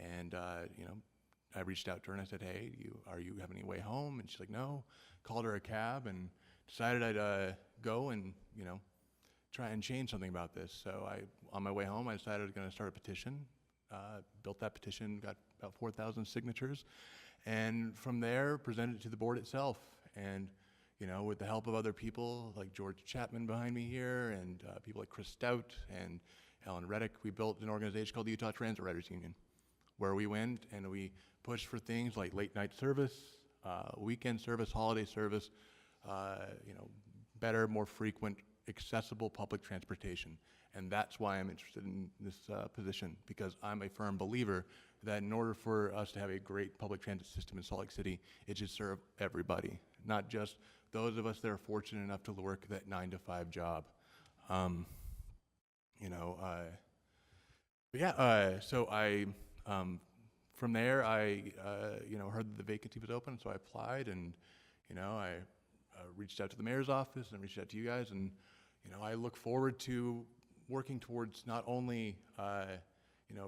And I reached out to her and I said, "Hey, are you having any way home?" And she's like, "No." Called her a cab and decided I'd go and try and change something about this. So on my way home, I decided I was going to start a petition. Built that petition, got about 4,000 signatures, and from there presented it to the board itself. And with the help of other people like George Chapman behind me here, and people like Chris Stout and Ellen Reddick, we built an organization called the Utah Transit Writers Union, where we went and we pushed for things like late night service, weekend service, holiday service, better, more frequent, accessible public transportation. And that's why I'm interested in this position, because I'm a firm believer that in order for us to have a great public transit system in Salt Lake City, it should serve everybody, not just those of us that are fortunate enough to work that 9-to-5 job. So I, from there, I heard that the vacancy was open, so I applied, and I reached out to the mayor's office and reached out to you guys, and I look forward to working towards not only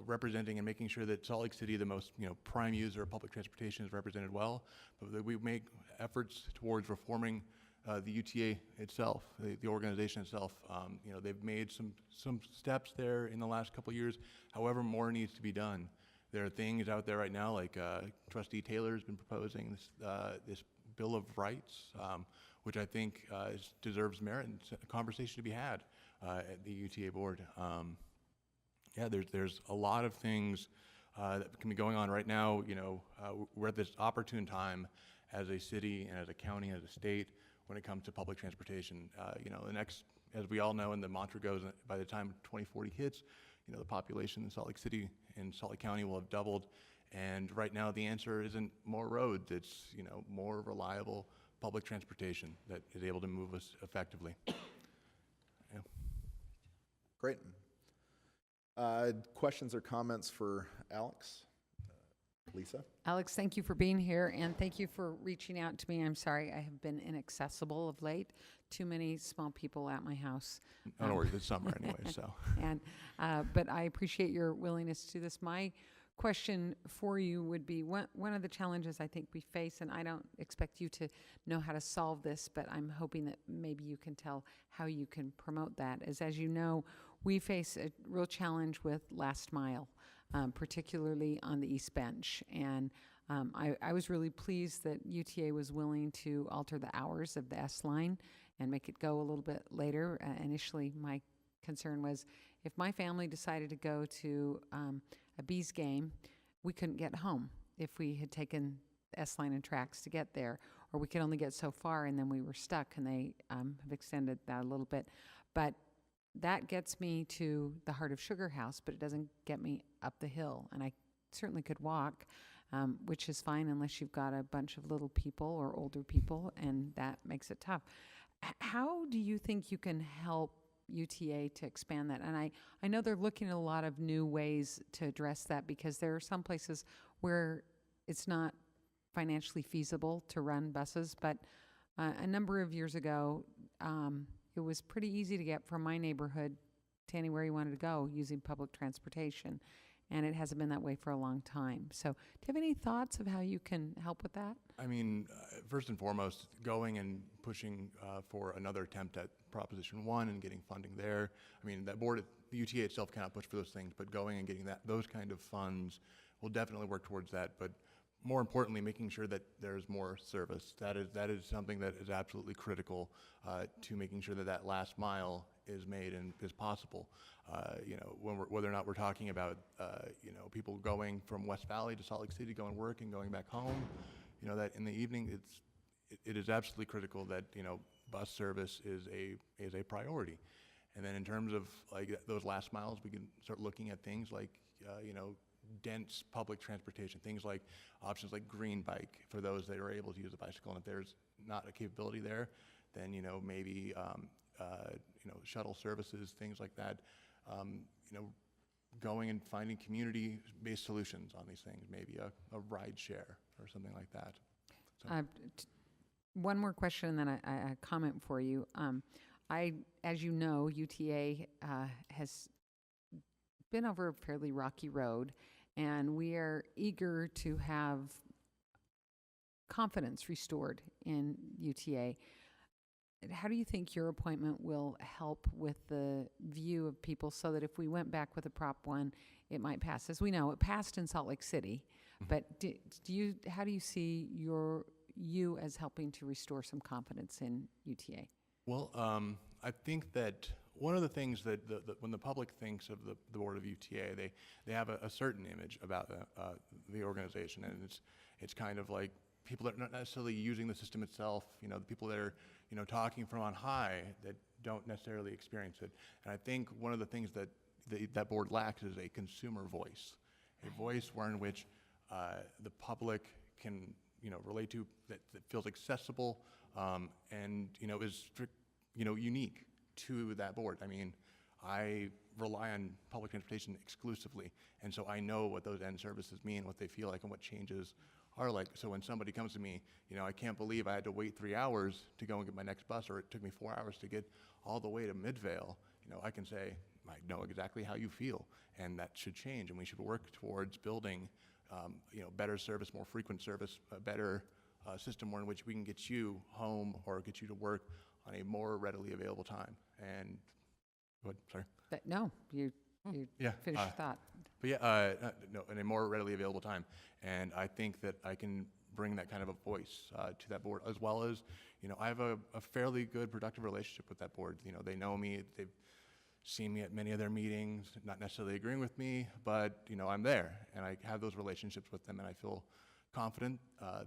representing and making sure that Salt Lake City, the most prime user of public transportation, is represented well, but that we make efforts towards reforming the UTA itself, the organization itself. They've made some steps there in the last couple of years. However, more needs to be done. There are things out there right now, like Trustee Taylor has been proposing this Bill of Rights, which I think deserves merit and a conversation to be had at the UTA board. There's a lot of things that can be going on right now. We're at this opportune time as a city and as a county and as a state when it comes to public transportation. The next, as we all know, and the mantra goes, by the time 2040 hits, the population in Salt Lake City and Salt Lake County will have doubled. And right now the answer isn't more roads, it's more reliable public transportation that is able to move us effectively. Yeah. Great. Questions or comments for Alex? Lisa? Alex, thank you for being here, and thank you for reaching out to me. I'm sorry I have been inaccessible of late. Too many small people at my house. Don't worry, it's summer anyway, so. And, but I appreciate your willingness to do this. My question for you would be, one of the challenges I think we face, and I don't expect you to know how to solve this, but I'm hoping that maybe you can tell how you can promote that, is, as you know, we face a real challenge with last mile, particularly on the East Bench. And I was really pleased that UTA was willing to alter the hours of the S line and make it go a little bit later. Initially, my concern was if my family decided to go to a Bees game, we couldn't get home if we had taken S line and tracks to get there, or we could only get so far and then we were stuck, and they have extended that a little bit. But that gets me to the heart of Sugar House, but it doesn't get me up the hill. And I certainly could walk, which is fine unless you've got a bunch of little people or older people, and that makes it tough. How do you think you can help UTA to expand that? And I know they're looking at a lot of new ways to address that, because there are some places where it's not financially feasible to run buses, but a number of years ago, it was pretty easy to get from my neighborhood to anywhere you wanted to go using public transportation, and it hasn't been that way for a long time. So do you have any thoughts of how you can help with that? I mean, first and foremost, going and pushing for another attempt at Proposition 1 and getting funding there. I mean, that board, the UTA itself cannot push for those things, but going and getting those kind of funds will definitely work towards that. But more importantly, making sure that there's more service. That is something that is absolutely critical to making sure that that last mile is made and is possible. You know, whether or not we're talking about you know, people going from West Valley to Salt Lake City, going to work and going back home, you know, that in the evening, it is absolutely critical that, you know, bus service is a priority. And then in terms of like those last miles, we can start looking at things like you know, dense public transportation, things like options like Green Bike for those that are able to use a bicycle. And if there's not a capability there, then, you know, maybe you know, shuttle services, things like that. You know, going and finding community-based solutions on these things, maybe a ride share or something like that. So. One more question, and then a comment for you. As you know, UTA has been over a fairly rocky road, and we are eager to have confidence restored in UTA. How do you think your appointment will help with the view of people, so that if we went back with a Prop 1, it might pass? As we know, it passed in Salt Lake City, but how do you see you as helping to restore some confidence in UTA? Well, I think that one of the things that when the public thinks of the board of UTA, they have a certain image about the organization, and it's kind of like people that are not necessarily using the system itself, you know, the people that are, you know, talking from on high that don't necessarily experience it. And I think one of the things that that board lacks is a consumer voice, a voice in which the public can, you know, relate to, that feels accessible, and, you know, is, you know, unique to that board. I mean, I rely on public transportation exclusively, and so I know what those end services mean, what they feel like, and what changes are like. So when somebody comes to me, you know, I can't believe I had to wait 3 hours to go and get my next bus, or it took me 4 hours to get all the way to Midvale, you know, I can say, I know exactly how you feel, and that should change, and we should work towards building, you know, better service, more frequent service, a better system in which we can get you home or get you to work on a more readily available time. And, what, sorry? No, you yeah, finish your thought. But yeah, no, in a more readily available time. And I think that I can bring that kind of a voice to that board, as well as, you know, I have a fairly good, productive relationship with that board. You know, they know me, they've seen me at many of their meetings, not necessarily agreeing with me, but, you know, I'm there, and I have those relationships with them, and I feel confident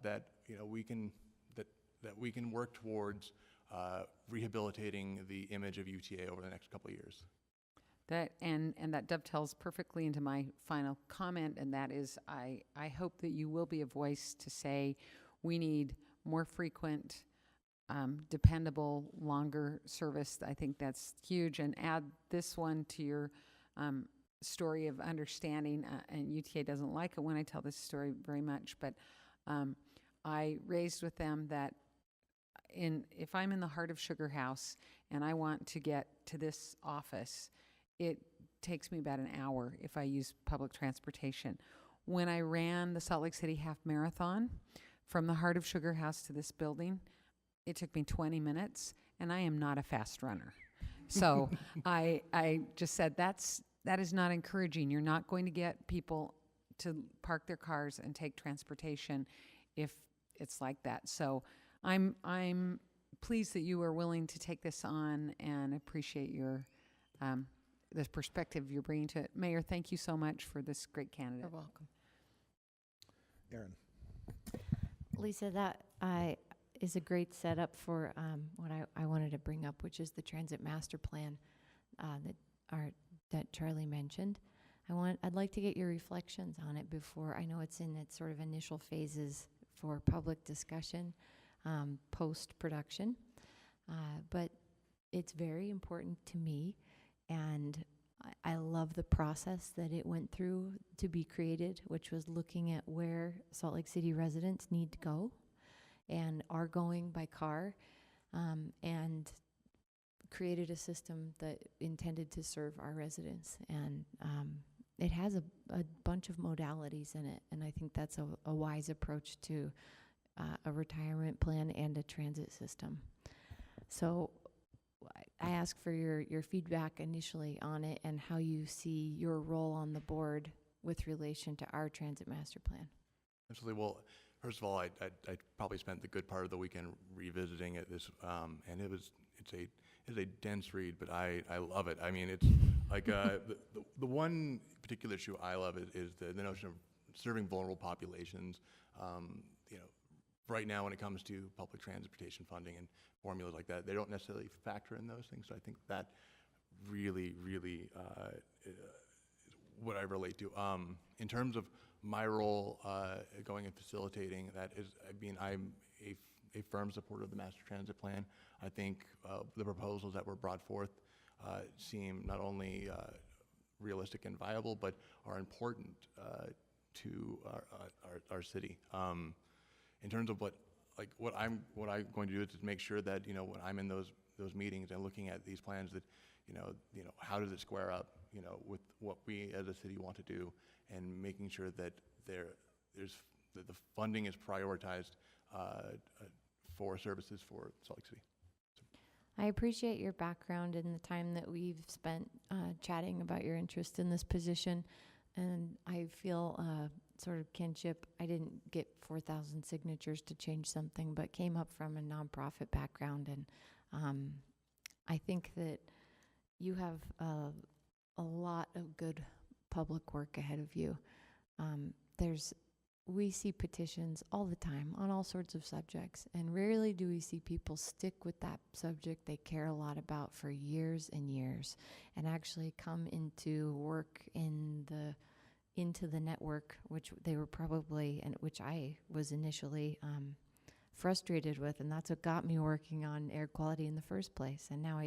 that, you know, we can work towards rehabilitating the image of UTA over the next couple of years. And that dovetails perfectly into my final comment, and that is I hope that you will be a voice to say we need more frequent, dependable, longer service. I think that's huge. And add this one to your story of understanding, and UTA doesn't like it when I tell this story very much, but I raised with them that if I'm in the heart of Sugar House and I want to get to this office, it takes me about an hour if I use public transportation. When I ran the Salt Lake City Half Marathon from the heart of Sugar House to this building, it took me 20 minutes, and I am not a fast runner. So I just said, that is not encouraging. You're not going to get people to park their cars and take transportation if it's like that. So I'm pleased that you are willing to take this on, and appreciate your the perspective you're bringing to it. Mayor, thank you so much for this great candidate. You're welcome. Aaron. Lisa, that is a great setup for what I wanted to bring up, which is the transit master plan that Charlie mentioned. I'd like to get your reflections on it before. I know it's in its sort of initial phases for public discussion, post-production, but it's very important to me, and I love the process that it went through to be created, which was looking at where Salt Lake City residents need to go and are going by car, and created a system that intended to serve our residents. And it has a bunch of modalities in it, and I think that's a wise approach to a retirement plan and a transit system. So I ask for your feedback initially on it and how you see your role on the board with relation to our transit master plan. Absolutely. Well, first of all, I probably spent the good part of the weekend revisiting it. And it's a dense read, but I love it. I mean, it's like the one particular issue I love is the notion of serving vulnerable populations. Right now, when it comes to public transportation funding and formulas like that, they don't necessarily factor in those things. So I think that really, really is what I relate to. In terms of my role going and facilitating that is, I'm a firm supporter of the Master Transit Plan. I think the proposals that were brought forth seem not only realistic and viable, but are important to our city. In terms of what I'm going to do is to make sure that when I'm in those meetings and looking at these plans, that how does it square up with what we as a city want to do, and making sure that that the funding is prioritized for services for Salt Lake City. I appreciate your background and the time that we've spent chatting about your interest in this position, and I feel sort of kinship. I didn't get 4,000 signatures to change something, but came up from a nonprofit background, and I think that you have a lot of good public work ahead of you. We see petitions all the time on all sorts of subjects, and rarely do we see people stick with that subject they care a lot about for years and years, and actually come into work into the network, which they were probably, and which I was initially frustrated with, and that's what got me working on air quality in the first place. And now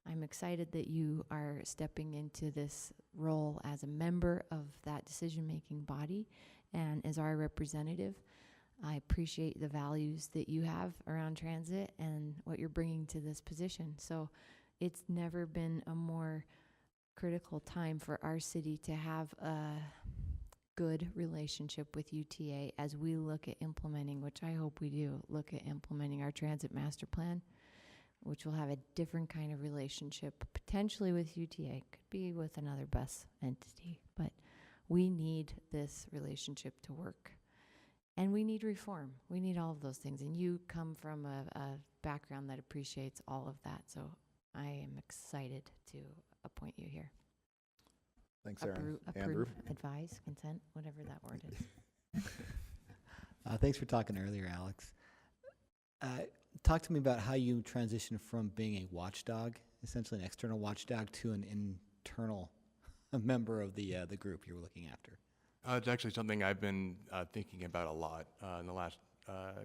I'm excited that you are stepping into this role as a member of that decision-making body and as our representative. I appreciate the values that you have around transit and what you're bringing to this position. So it's never been a more critical time for our city to have a good relationship with UTA as we look at implementing, which I hope we do, look at implementing our transit master plan, which will have a different kind of relationship, potentially with UTA, could be with another bus entity, but we need this relationship to work. And we need reform. We need all of those things. And you come from a background that appreciates all of that, so I am excited to appoint you here. Thanks, Aaron. Andrew? Approve, advise, consent, whatever that word is. Thanks for talking earlier, Alex. Talk to me about how you transitioned from being a watchdog, essentially an external watchdog, to an internal member of the group you were looking after. It's actually something I've been thinking about a lot in the last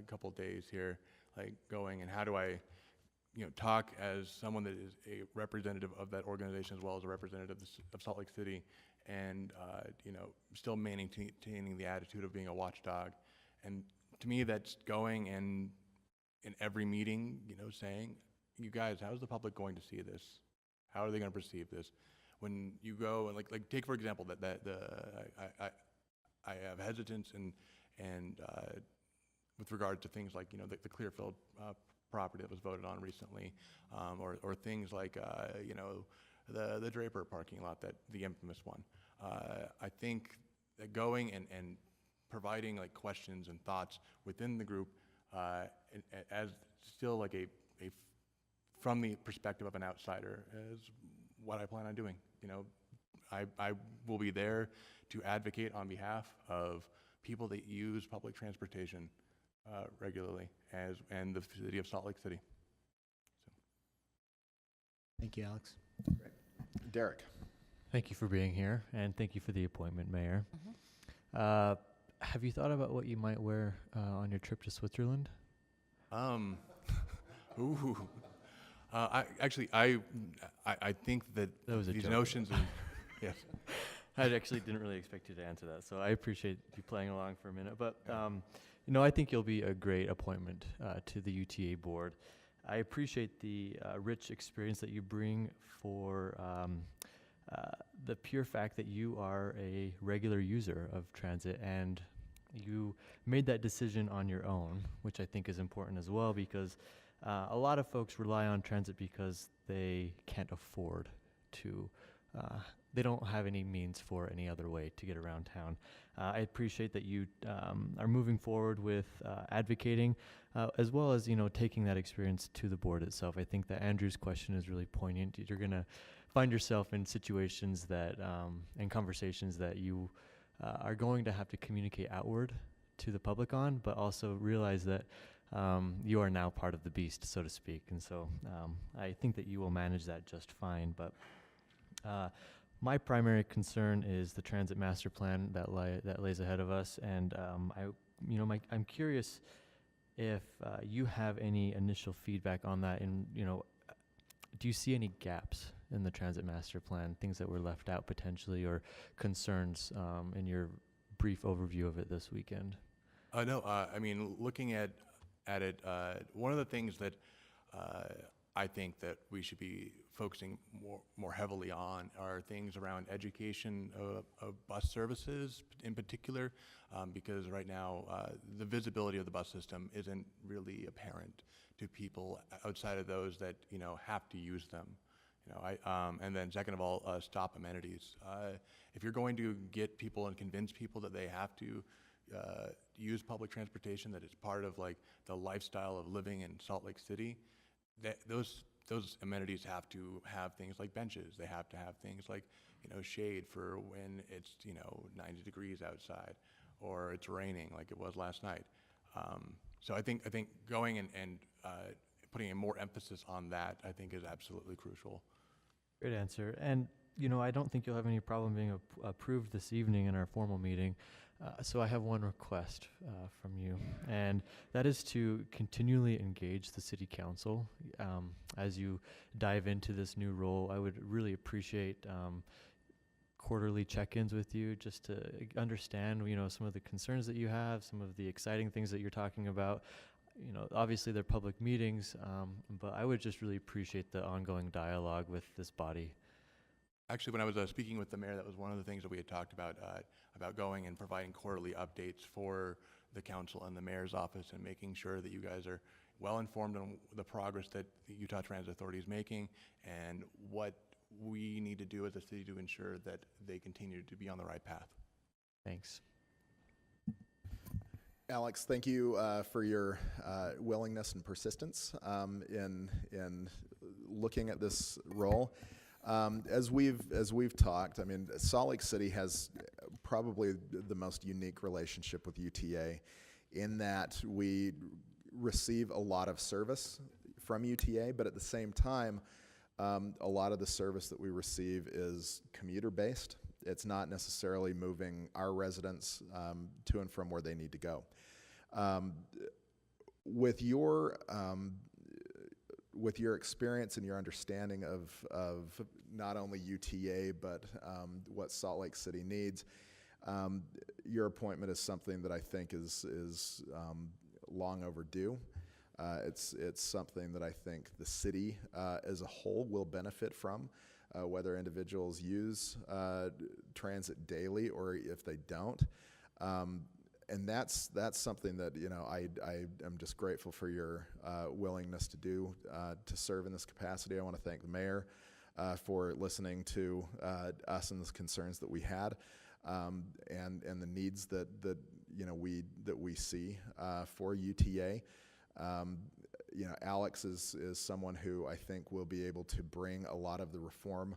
couple of days here, like going and how do I talk as someone that is a representative of that organization as well as a representative of Salt Lake City, and still maintaining the attitude of being a watchdog. And to me, that's going and in every meeting, saying, you guys, how is the public going to see this? How are they going to perceive this? When you go and like take for example I have hesitance and with regard to things like the Clearfield property that was voted on recently, or things like the Draper parking lot, that the infamous one. I think that going and providing like questions and thoughts within the group as still like a from the perspective of an outsider is what I plan on doing. I will be there to advocate on behalf of people that use public transportation regularly, and the city of Salt Lake City. Thank you, Alex. Derek. Thank you for being here, and thank you for the appointment, Mayor. Have you thought about what you might wear on your trip to Switzerland? Ooh. I think that was a these joke. notions and yes. I actually didn't really expect you to answer that, so I appreciate you playing along for a minute. But I think you'll be a great appointment to the UTA board. I appreciate the rich experience that you bring for the pure fact that you are a regular user of transit, and you made that decision on your own, which I think is important as well, because a lot of folks rely on transit because they can't afford to, they don't have any means for any other way to get around town. I appreciate that you are moving forward with advocating, as well as, taking that experience to the board itself. I think that Andrew's question is really poignant. You're going to find yourself in situations that, and conversations that you are going to have to communicate outward to the public on, but also realize that you are now part of the beast, so to speak. And so I think that you will manage that just fine. But my primary concern is the transit master plan that lays ahead of us. And I'm curious if you have any initial feedback on that. And do you see any gaps in the transit master plan, things that were left out potentially, or concerns in your brief overview of it this weekend? No, I mean, looking at it, one of the things that I think that we should be focusing more heavily on are things around education of bus services in particular, because right now the visibility of the bus system isn't really apparent to people outside of those that have to use them. And then second of all, stop amenities. If you're going to get people and convince people that they have to use public transportation, that it's part of like the lifestyle of living in Salt Lake City, those amenities have to have things like benches. They have to have things like shade for when it's 90 degrees outside or it's raining like it was last night. So I think going and putting a more emphasis on that, I think, is absolutely crucial. Great answer. And, I don't think you'll have any problem being approved this evening in our formal meeting. So I have one request from you, and that is to continually engage the city council as you dive into this new role. I would really appreciate quarterly check-ins with you, just to understand, some of the concerns that you have, some of the exciting things that you're talking about. Obviously they're public meetings, but I would just really appreciate the ongoing dialogue with this body. Actually, when I was speaking with the mayor, that was one of the things that we had talked about going and providing quarterly updates for the council and the mayor's office, and making sure that you guys are well informed on the progress that the Utah Transit Authority is making and what we need to do as a city to ensure that they continue to be on the right path. Thanks. Alex, thank you for your willingness and persistence in looking at this role. As we've talked, I mean, Salt Lake City has probably the most unique relationship with UTA, in that we receive a lot of service from UTA, but at the same time, a lot of the service that we receive is commuter-based. It's not necessarily moving our residents to and from where they need to go. With your with your experience and your understanding of not only UTA, but what Salt Lake City needs, your appointment is something that I think is long overdue. It's something that I think the city as a whole will benefit from, whether individuals use transit daily or if they don't. And that's something that, you know, I am just grateful for your willingness to do, to serve in this capacity. I want to thank the mayor for listening to us and the concerns that we had, and the needs that you know we see for UTA. You know, Alex is someone who I think will be able to bring a lot of the reform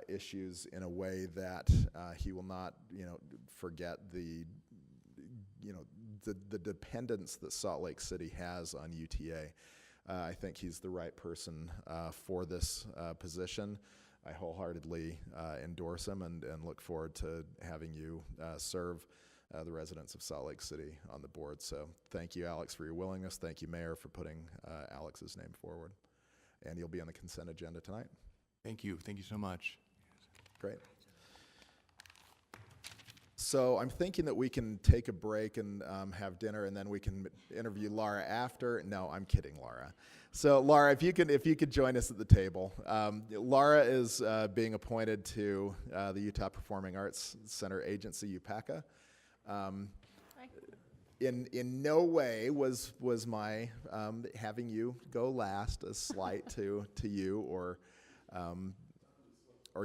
issues in a way that he will not, you know, forget the dependence that Salt Lake City has on UTA. I think he's the right person for this position. I wholeheartedly endorse him and look forward to having you serve the residents of Salt Lake City on the board. So thank you, Alex, for your willingness. Thank you, Mayor, for putting Alex's name forward. And you'll be on the consent agenda tonight. Thank you. Thank you so much. Great. So I'm thinking that we can take a break and have dinner, and then we can interview Laura after. No, I'm kidding, Laura. So Laura, if you could join us at the table. Laura is being appointed to the Utah Performing Arts Center Agency, UPACA. In no way was my having you go last a slight to you or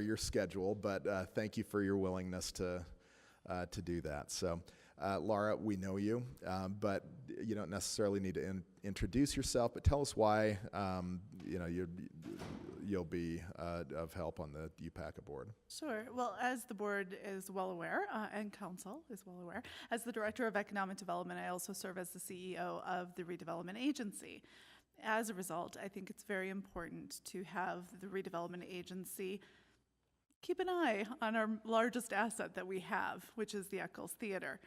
your schedule, but thank you for your willingness to do that. So, Laura, we know you, but you don't necessarily need to introduce yourself. But tell us why you know you'll be of help on the UPACA board. Sure. Well, as the board is well aware, and council is well aware, as the Director of Economic Development, I also serve as the CEO of the Redevelopment Agency. As a result, I think it's very important to have the Redevelopment Agency keep an eye on our largest asset that we have, which is the Eccles Theater.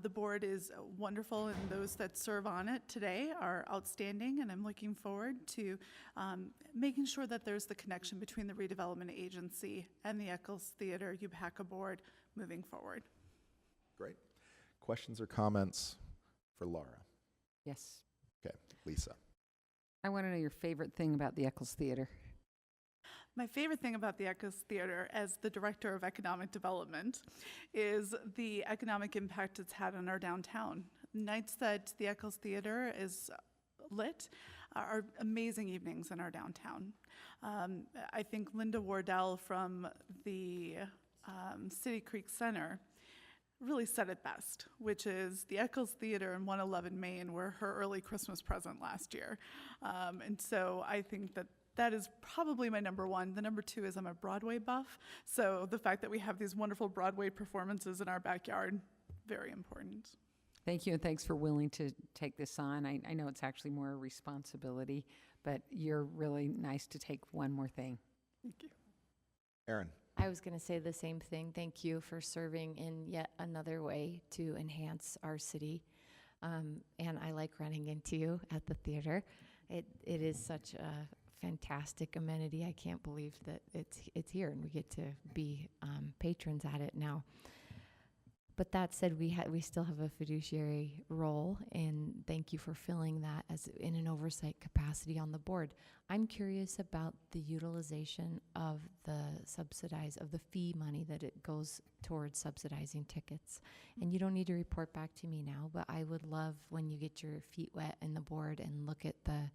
The board is wonderful, and those that serve on it today are outstanding, and I'm looking forward to making sure that there's the connection between the Redevelopment Agency and the Eccles Theater UPACA board moving forward. Great. Questions or comments for Laura? Yes. Okay, Lisa. I want to know your favorite thing about the Eccles Theater. My favorite thing about the Eccles Theater as the Director of Economic Development is the economic impact it's had on our downtown. Nights that the Eccles Theater is lit are amazing evenings in our downtown. I think Linda Wardell from the City Creek Center really said it best, which is the Eccles Theater and 111 Main were her early Christmas present last year. And so I think that is probably my number one. The number two is I'm a Broadway buff, so the fact that we have these wonderful Broadway performances in our backyard, very important. Thank you, and thanks for willing to take this on. I know it's actually more a responsibility, but you're really nice to take one more thing. Thank you. Erin. I was going to say the same thing. Thank you for serving in yet another way to enhance our city. And I like running into you at the theater. It is such a fantastic amenity. I can't believe that it's here and we get to be patrons at it now. But that said, we still have a fiduciary role, and thank you for filling that as in an oversight capacity on the board. I'm curious about the utilization of the fee money that it goes towards subsidizing tickets. And you don't need to report back to me now, but I would love when you get your feet wet in the board and look at the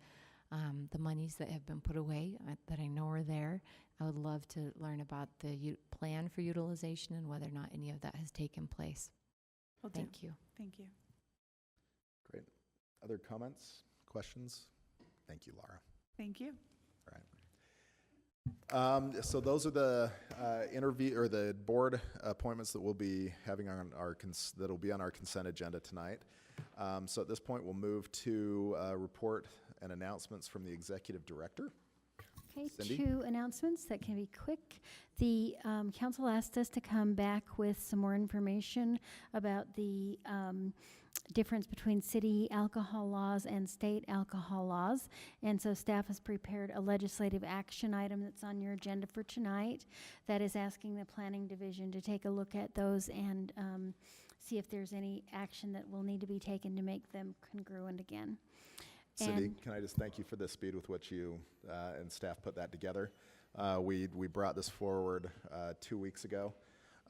monies that have been put away that I know are there. I would love to learn about the plan for utilization and whether or not any of that has taken place. Thank you. Thank you. Great. Other comments, questions? Thank you, Laura. Thank you. All right. So those are the the board appointments that we'll be having on that'll be on our consent agenda tonight. So at this point, we'll move to report and announcements from the executive director. Okay, Cindy? 2 announcements that can be quick. The council asked us to come back with some more information about the difference between city alcohol laws and state alcohol laws. And so staff has prepared a legislative action item that's on your agenda for tonight that is asking the Planning Division to take a look at those and see if there's any action that will need to be taken to make them congruent again. Cindy, can I just thank you for the speed with which you and staff put that together? We brought this forward 2 weeks ago,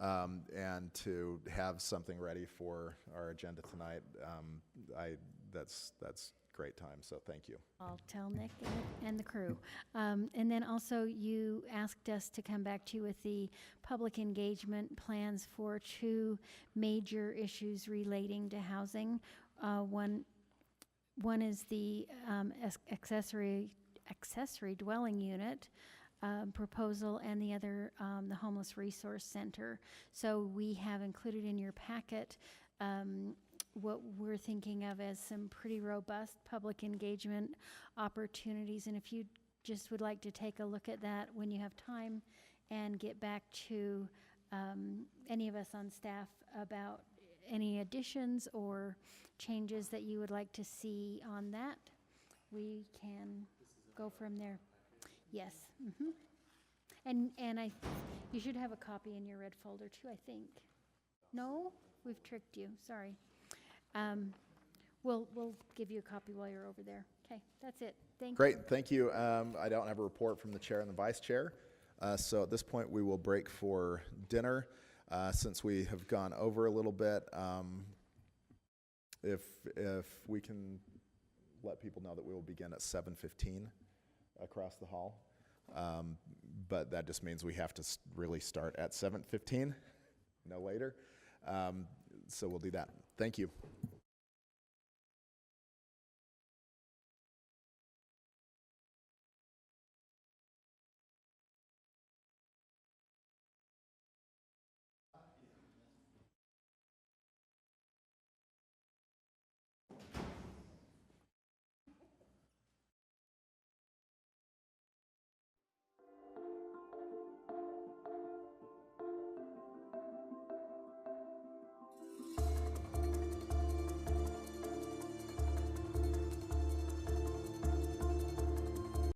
and to have something ready for our agenda tonight, that's great time, so thank you. I'll tell Nick and the crew. And then also you asked us to come back to you with the public engagement plans for 2 major issues relating to housing. One is the accessory dwelling unit proposal, and the other, the Homeless Resource Center. So we have included in your packet what we're thinking of as some pretty robust public engagement opportunities. And if you just would like to take a look at that when you have time and get back to any of us on staff about any additions or changes that you would like to see on that, we can go from there. Yes. And you should have a copy in your red folder too, I think. No? We've tricked you. Sorry. We'll give you a copy while you're over there. Okay, that's it. Thank you. Great, thank you. I don't have a report from the chair and the vice chair. So at this point, we will break for dinner. Since we have gone over a little bit, if we can let people know that we will begin at 7:15 across the hall. But that just means we have to really start at 7:15, no later. So we'll do that. Thank you.